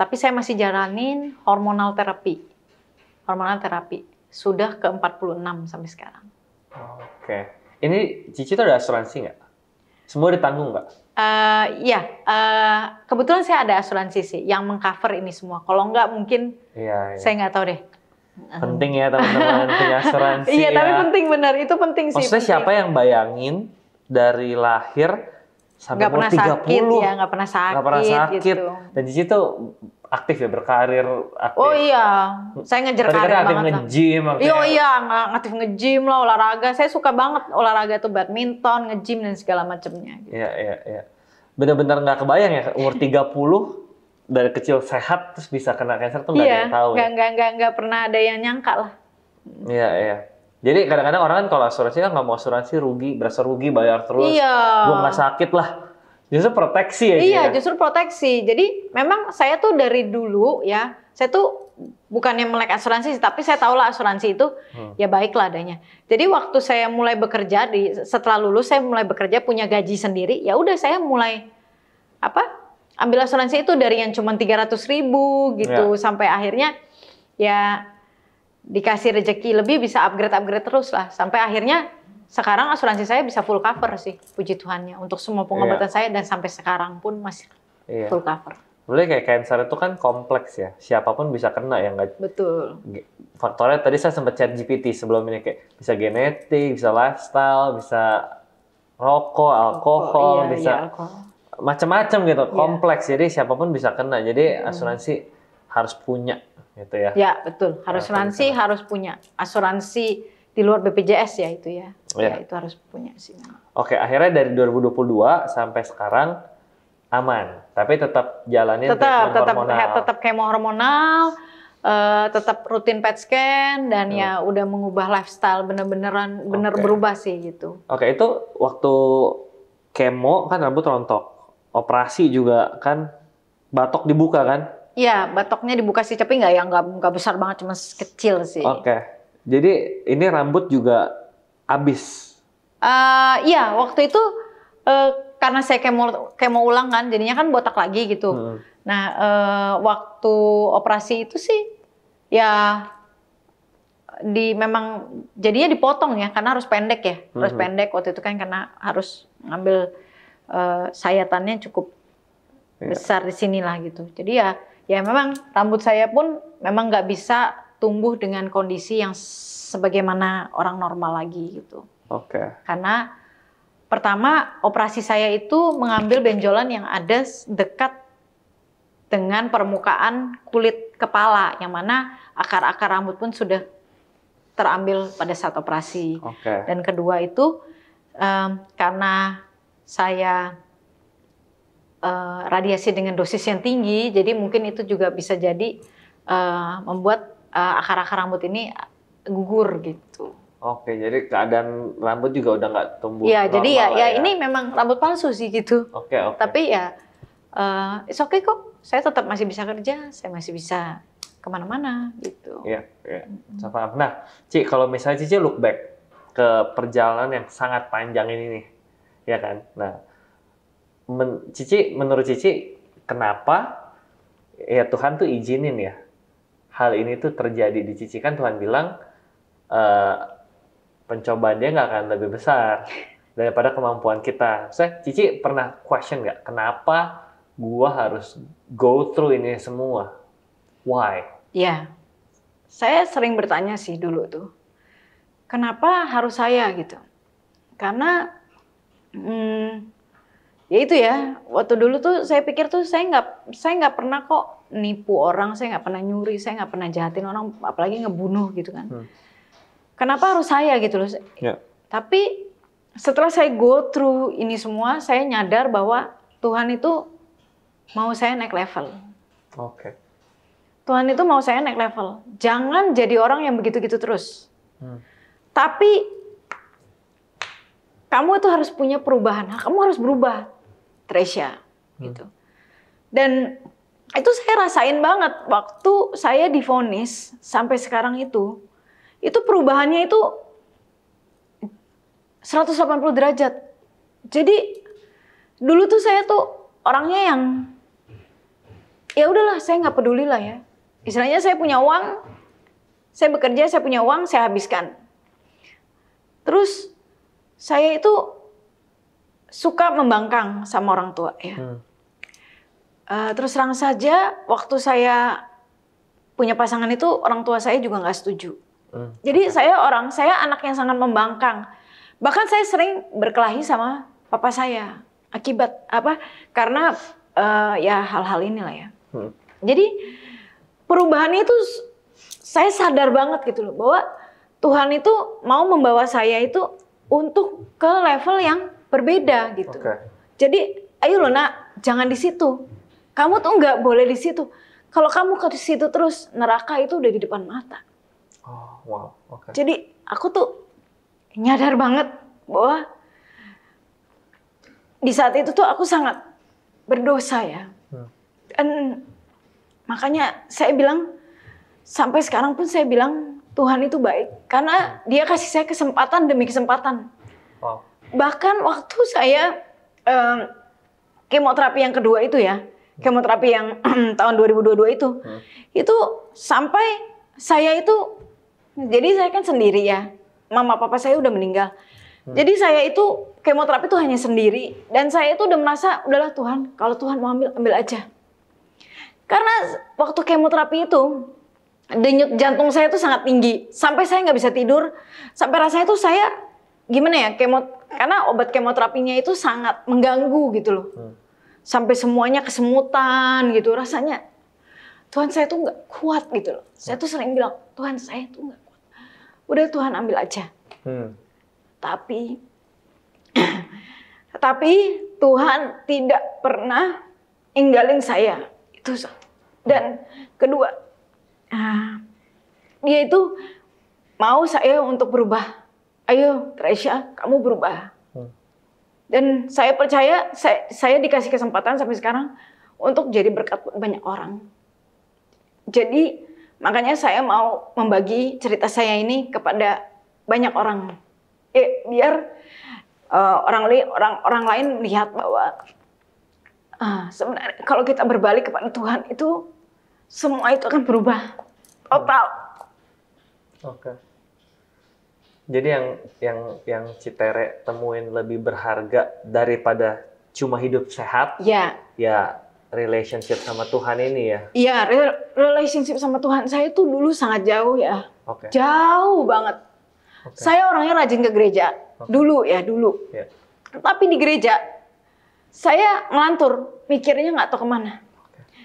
Tapi saya masih jalanin hormonal terapi. Hormonal terapi. Sudah ke 46 sampai sekarang. Oke. ini Cici tuh ada asuransi nggak? Semua ditanggung nggak? Iya, kebetulan saya ada asuransi sih yang mengcover ini semua. Kalau nggak mungkin saya nggak tahu deh. Penting ya teman-teman punya asuransi. Iya, ya. tapi penting benar, itu penting sih. Maksudnya penting. siapa yang bayangin dari lahir sampai umur 30 sakit, ya, nggak pernah sakit gitu. Dan Cici tuh aktif ya, berkarir aktif. Oh iya, saya ngejar karir banget. Aktif nge-gym. Iya, aktif nge-gym lah, olahraga. Saya suka banget olahraga tuh, badminton, nge-gym dan segala macamnya. Gitu. Iya. Benar-benar nggak kebayang ya umur 30 dari kecil sehat terus bisa kena kanker tuh nggak ada yang tahu. Nggak pernah ada yang nyangka lah. Iya. Jadi kadang-kadang orang kan kalau asuransi kan nggak mau asuransi rugi, berasa rugi bayar terus. Iya. Gue nggak sakit lah. Justru proteksi ya. Iya, justru proteksi. Jadi memang saya tuh dari dulu ya, saya tuh bukannya melek asuransi, tapi saya tahu lah asuransi itu ya baiklah adanya. Jadi waktu saya mulai bekerja setelah lulus saya mulai bekerja punya gaji sendiri, ya udah saya mulai ambil asuransi itu dari yang cuma 300.000 gitu sampai akhirnya ya dikasih rezeki lebih bisa upgrade terus lah sampai akhirnya sekarang asuransi saya bisa full cover sih, puji Tuhannya, untuk semua pengobatan saya dan sampai sekarang pun masih full cover. Boleh kayak cancer itu kan kompleks ya, siapapun bisa kena ya nggak? Betul. Faktornya tadi saya sempat chat GPT sebelum ini kayak bisa genetik, bisa lifestyle, bisa rokok, alkohol, bisa macam-macam gitu, kompleks. Jadi siapapun bisa kena. Jadi asuransi harus punya gitu ya. Ya betul, asuransi harus punya asuransi. Di luar BPJS ya itu ya. Ya itu harus punya sih. Oke, akhirnya dari 2022 sampai sekarang aman, tapi tetap jalanin tetap kemo hormonal, tetap rutin PET scan dan ya udah mengubah lifestyle bener berubah sih gitu. Oke, itu waktu kemo kan rambut rontok, operasi juga kan batok dibuka kan? Iya, batoknya dibuka sih, tapi nggak besar banget, cuma kecil sih. Oke. Jadi ini rambut juga habis? Iya, waktu itu karena saya kemo ulang kan, jadinya kan botak lagi gitu. Nah, waktu operasi itu sih ya memang jadinya dipotong ya, karena harus pendek ya, harus pendek waktu itu kan karena harus ngambil sayatannya cukup besar di sinilah gitu. Jadi ya memang rambut saya pun memang nggak bisa tumbuh dengan kondisi yang sebagaimana orang normal lagi gitu. Oke. Karena pertama operasi saya itu mengambil benjolan yang ada dekat dengan permukaan kulit kepala, yang mana akar-akar rambut pun sudah terambil pada saat operasi. Dan kedua itu karena saya radiasi dengan dosis yang tinggi, jadi mungkin itu juga bisa jadi membuat akar-akar rambut ini gugur gitu. Oke, jadi keadaan rambut juga udah nggak tumbuh. Iya, jadi ya ini memang rambut palsu sih gitu. Oke. Tapi ya it's okay kok. Saya tetap masih bisa kerja, saya masih bisa kemana-mana gitu. Iya. Nah, Ci, kalau misalnya Cici look back ke perjalanan yang sangat panjang ini nih, ya kan? Nah, menurut Cici kenapa ya Tuhan tuh izinin ya hal ini tuh terjadi di Cici? Kan Tuhan bilang pencobaan dia nggak akan lebih besar daripada kemampuan kita. Cici pernah question nggak kenapa gua harus go through ini semua? Why? Ya, saya sering bertanya sih dulu tuh, kenapa harus saya gitu? Karena ya itu ya, waktu dulu tuh saya pikir tuh saya nggak pernah kok nipu orang, saya nggak pernah nyuri, saya nggak pernah jahatin orang, apalagi ngebunuh gitu kan. Kenapa harus saya gitu loh? Tapi setelah saya go through ini semua, saya nyadar bahwa Tuhan itu mau saya naik level. Tuhan itu mau saya naik level. Jangan jadi orang yang begitu-gitu terus. Tapi kamu itu harus punya perubahan. Kamu harus berubah, Tresya. Gitu. Dan itu saya rasain banget waktu saya divonis sampai sekarang itu perubahannya itu 180 derajat. Jadi dulu tuh saya tuh orangnya yang ya udahlah, saya nggak peduli lah ya. Istilahnya saya punya uang, saya bekerja, saya punya uang, saya habiskan. Terus saya itu suka membangkang sama orang tua ya. Terus terang saja, waktu saya punya pasangan itu orang tua saya juga nggak setuju. Jadi saya anak yang sangat membangkang. Bahkan saya sering berkelahi sama papa saya. Akibat apa? Karena ya hal-hal inilah ya. Jadi perubahan itu saya sadar banget gitu loh, bahwa Tuhan itu mau membawa saya itu untuk ke level yang berbeda gitu. Jadi ayo loh nak, jangan di situ. Kamu tuh nggak boleh di situ. Kalau kamu ke situ terus, neraka itu udah di depan mata. Oh, wow. Jadi aku tuh nyadar banget bahwa di saat itu tuh aku sangat berdosa ya. Dan makanya saya bilang, sampai sekarang pun saya bilang Tuhan itu baik. Karena Dia kasih saya kesempatan demi kesempatan. Wow. Bahkan waktu saya kemoterapi yang kedua itu ya, kemoterapi yang tahun 2022 itu sampai saya itu, jadi saya kan sendiri ya, mama papa saya udah meninggal. Jadi saya itu kemoterapi itu hanya sendiri, dan saya itu udah merasa, udahlah Tuhan, kalau Tuhan mau ambil aja. Karena waktu kemoterapi itu, denyut jantung saya itu sangat tinggi, sampai saya nggak bisa tidur, sampai rasanya itu saya gimana ya, karena obat kemoterapinya itu sangat mengganggu gitu loh, sampai semuanya kesemutan gitu, rasanya Tuhan saya tuh nggak kuat gitu loh. Saya tuh sering bilang, Tuhan saya tuh nggak kuat, udah Tuhan ambil aja. Tapi Tuhan tidak pernah ninggalin saya, itu satu. Dan kedua, Dia itu mau saya untuk berubah. Ayo Tresya, kamu berubah. Dan saya percaya, saya dikasih kesempatan sampai sekarang untuk jadi berkat buat banyak orang. Jadi makanya saya mau membagi cerita saya ini kepada banyak orang. Biar orang lain melihat bahwa sebenarnya kalau kita berbalik kepada Tuhan itu, semua itu akan berubah total. Jadi yang Citere temuin lebih berharga daripada cuma hidup sehat, ya relationship sama Tuhan ini ya. Iya, relationship sama Tuhan saya itu dulu sangat jauh ya, jauh banget. Saya orangnya rajin ke gereja dulu. Tapi di gereja saya ngelantur, mikirnya nggak tahu kemana.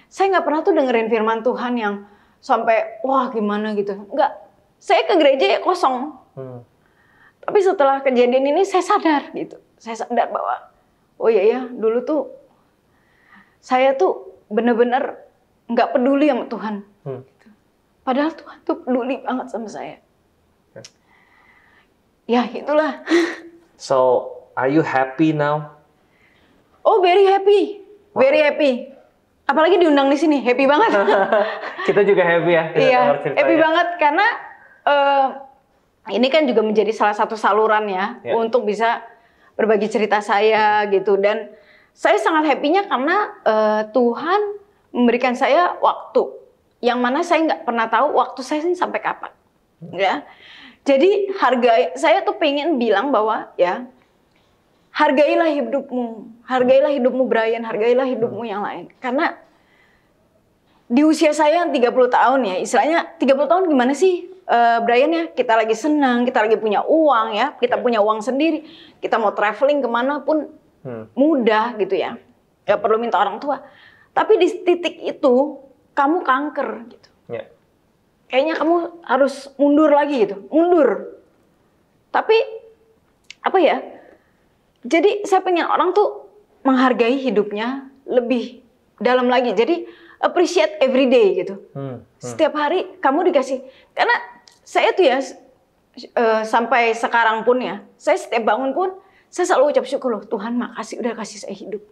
Saya nggak pernah tuh dengerin firman Tuhan yang sampai wah gimana gitu. Nggak, saya ke gereja ya kosong. Tapi setelah kejadian ini saya sadar gitu. Saya sadar bahwa oh iya ya, dulu tuh saya tuh bener-bener nggak peduli sama Tuhan. Padahal Tuhan tuh peduli banget sama saya. Ya itulah. So, are you happy now? Oh, very happy. Very happy. Apalagi diundang di sini, happy banget. Kita juga happy ya. Iya, happy banget karena ini kan juga menjadi salah satu saluran ya untuk bisa berbagi cerita saya gitu. Dan saya sangat happy-nya karena Tuhan memberikan saya waktu yang mana saya nggak pernah tahu waktu saya ini sampai kapan. Ya, jadi saya tuh pengen bilang bahwa ya, hargailah hidupmu Brian, hargailah hidupmu yang lain. Karena di usia saya yang 30 tahun ya, istilahnya 30 tahun gimana sih Brian ya, kita lagi senang, kita lagi punya uang ya, kita punya uang sendiri, kita mau traveling kemana pun mudah gitu ya, gak perlu minta orang tua. Tapi di titik itu kamu kanker gitu. Kayaknya kamu harus mundur lagi gitu, mundur. Tapi apa ya? Jadi saya pengen orang tuh menghargai hidupnya lebih dalam lagi. Jadi appreciate every day gitu. Setiap hari kamu dikasih. Karena saya tuh ya sampai sekarang pun ya, saya setiap bangun pun saya selalu ucap syukur loh, Tuhan makasih udah kasih saya hidup.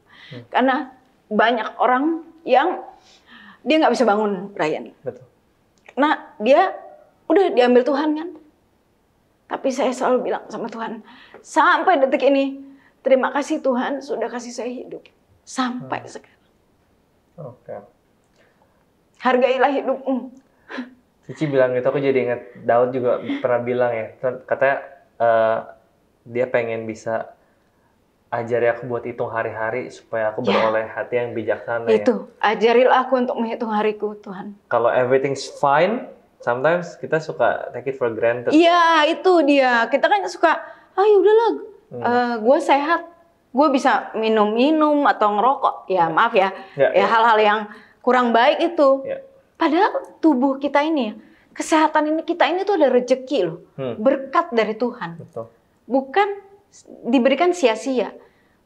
Karena banyak orang yang dia nggak bisa bangun, Brian. Betul. Karena dia udah diambil Tuhan kan. Tapi saya selalu bilang sama Tuhan, sampai detik ini, terima kasih Tuhan sudah kasih saya hidup. Sampai sekarang. Hargailah hidupmu. Cici bilang gitu, aku jadi ingat Daud juga pernah bilang ya, katanya dia pengen bisa ajari aku buat hitung hari-hari supaya aku beroleh hati yang bijaksana. Itu, ajarilah aku untuk menghitung hariku, Tuhan. Kalau everything's fine, sometimes kita suka take it for granted. Iya, itu dia. Kita kan suka, ya udahlah, gue sehat, gue bisa minum atau ngerokok. Ya maaf ya, hal-hal yang kurang baik itu. Padahal tubuh kita ini, kesehatan ini kita ini tuh ada rezeki loh, berkat dari Tuhan. Betul. Bukan diberikan sia-sia.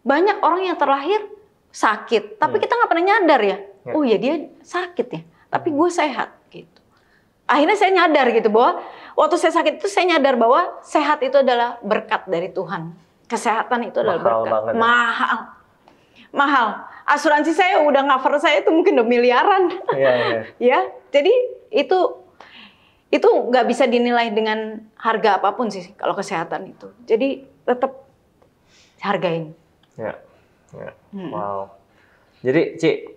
Banyak orang yang terlahir sakit, tapi kita nggak pernah nyadar ya. Oh ya dia sakit ya, tapi gue sehat gitu. Akhirnya saya nyadar gitu bahwa waktu saya sakit itu saya nyadar bahwa sehat itu adalah berkat dari Tuhan. Kesehatan itu adalah berkat. Banget, mahal. Asuransi saya udah cover saya itu mungkin udah miliaran. Ya, jadi itu nggak bisa dinilai dengan harga apapun sih kalau kesehatan itu. Jadi tetap hargain. Wow. Jadi Ci,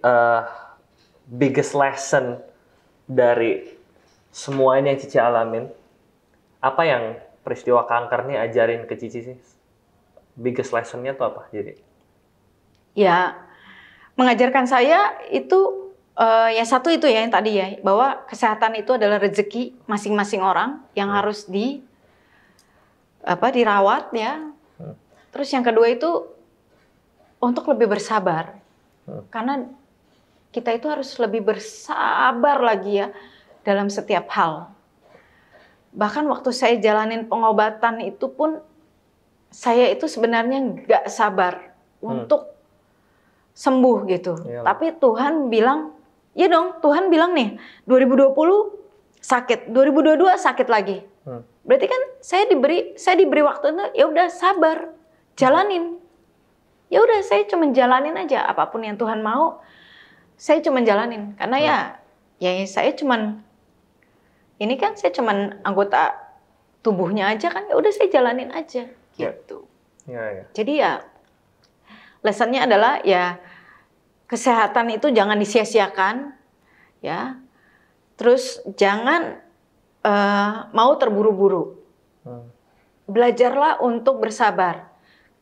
biggest lesson dari semuanya yang Cici alamin, apa yang peristiwa kanker ini ajarin ke Cici sih? Biggest lesson-nya tuh apa? Jadi? Ya, mengajarkan saya itu ya satu itu ya yang tadi ya, bahwa kesehatan itu adalah rezeki masing-masing orang yang harus dirawat ya. Terus yang kedua itu untuk lebih bersabar. Karena kita itu harus lebih bersabar lagi ya dalam setiap hal. Bahkan waktu saya jalanin pengobatan itu pun saya itu sebenarnya nggak sabar untuk sembuh gitu. Tapi Tuhan bilang, ya dong, Tuhan bilang nih, 2020 sakit, 2022 sakit lagi. Berarti kan saya diberi waktu itu, ya udah sabar, jalanin. Ya udah saya cuma jalanin aja apapun yang Tuhan mau, saya cuma jalanin. Karena ya saya cuman ini kan saya cuman anggota tubuhnya aja kan, ya udah saya jalanin aja gitu. Jadi ya lesson-nya adalah ya kesehatan itu jangan disia-siakan ya. Terus jangan mau terburu-buru. Belajarlah untuk bersabar.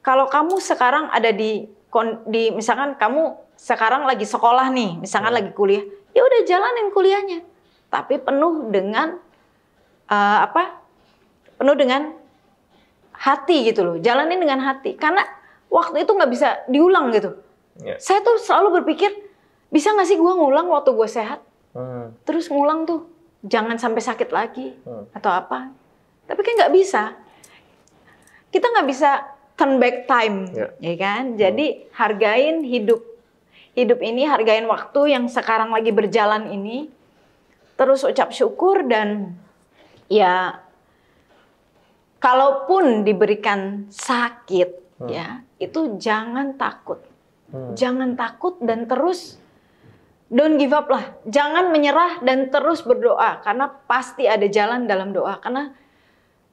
Kalau kamu sekarang ada di misalkan kamu sekarang lagi sekolah nih, misalkan lagi kuliah, ya udah jalanin kuliahnya. Tapi penuh dengan penuh dengan hati gitu loh. Jalanin dengan hati. Karena waktu itu nggak bisa diulang gitu. Saya tuh selalu berpikir, bisa nggak sih gue ngulang waktu gue sehat? Terus ngulang tuh, jangan sampai sakit lagi atau apa. Tapi kan nggak bisa. Kita nggak bisa turn back time, ya kan? Jadi hargain hidup ini, hargain waktu yang sekarang lagi berjalan ini. Terus ucap syukur dan ya kalaupun diberikan sakit, ya itu jangan takut, jangan takut dan terus don't give up lah, jangan menyerah dan terus berdoa karena pasti ada jalan dalam doa. Karena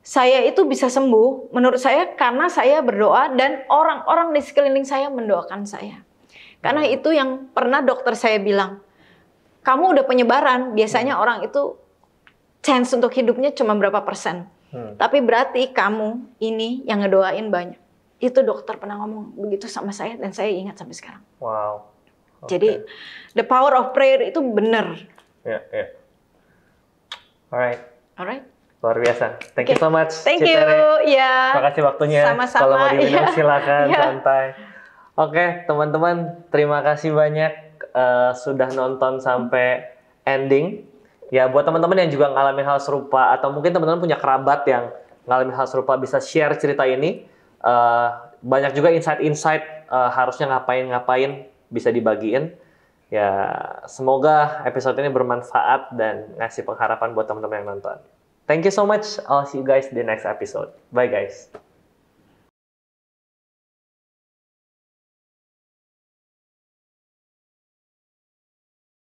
saya itu bisa sembuh, menurut saya karena saya berdoa dan orang-orang di sekeliling saya mendoakan saya. Karena itu yang pernah dokter saya bilang, kamu udah penyebaran, biasanya orang itu chance untuk hidupnya cuma berapa persen. Tapi berarti kamu ini yang ngedoain banyak. Itu dokter pernah ngomong begitu sama saya dan saya ingat sampai sekarang. Wow. Jadi the power of prayer itu benar. Alright. Luar biasa. Thank you so much. Thank you. Ya. Makasih waktunya. Sama-sama. Kalau mau diminum silakan santai. Oke, teman-teman, terima kasih banyak sudah nonton sampai ending. Ya, buat teman-teman yang juga ngalamin hal serupa atau mungkin teman-teman punya kerabat yang ngalamin hal serupa bisa share cerita ini. Banyak juga insight-insight harusnya ngapain bisa dibagiin. Ya, semoga episode ini bermanfaat dan ngasih pengharapan buat teman-teman yang nonton. Thank you so much. I'll see you guys in the next episode. Bye guys.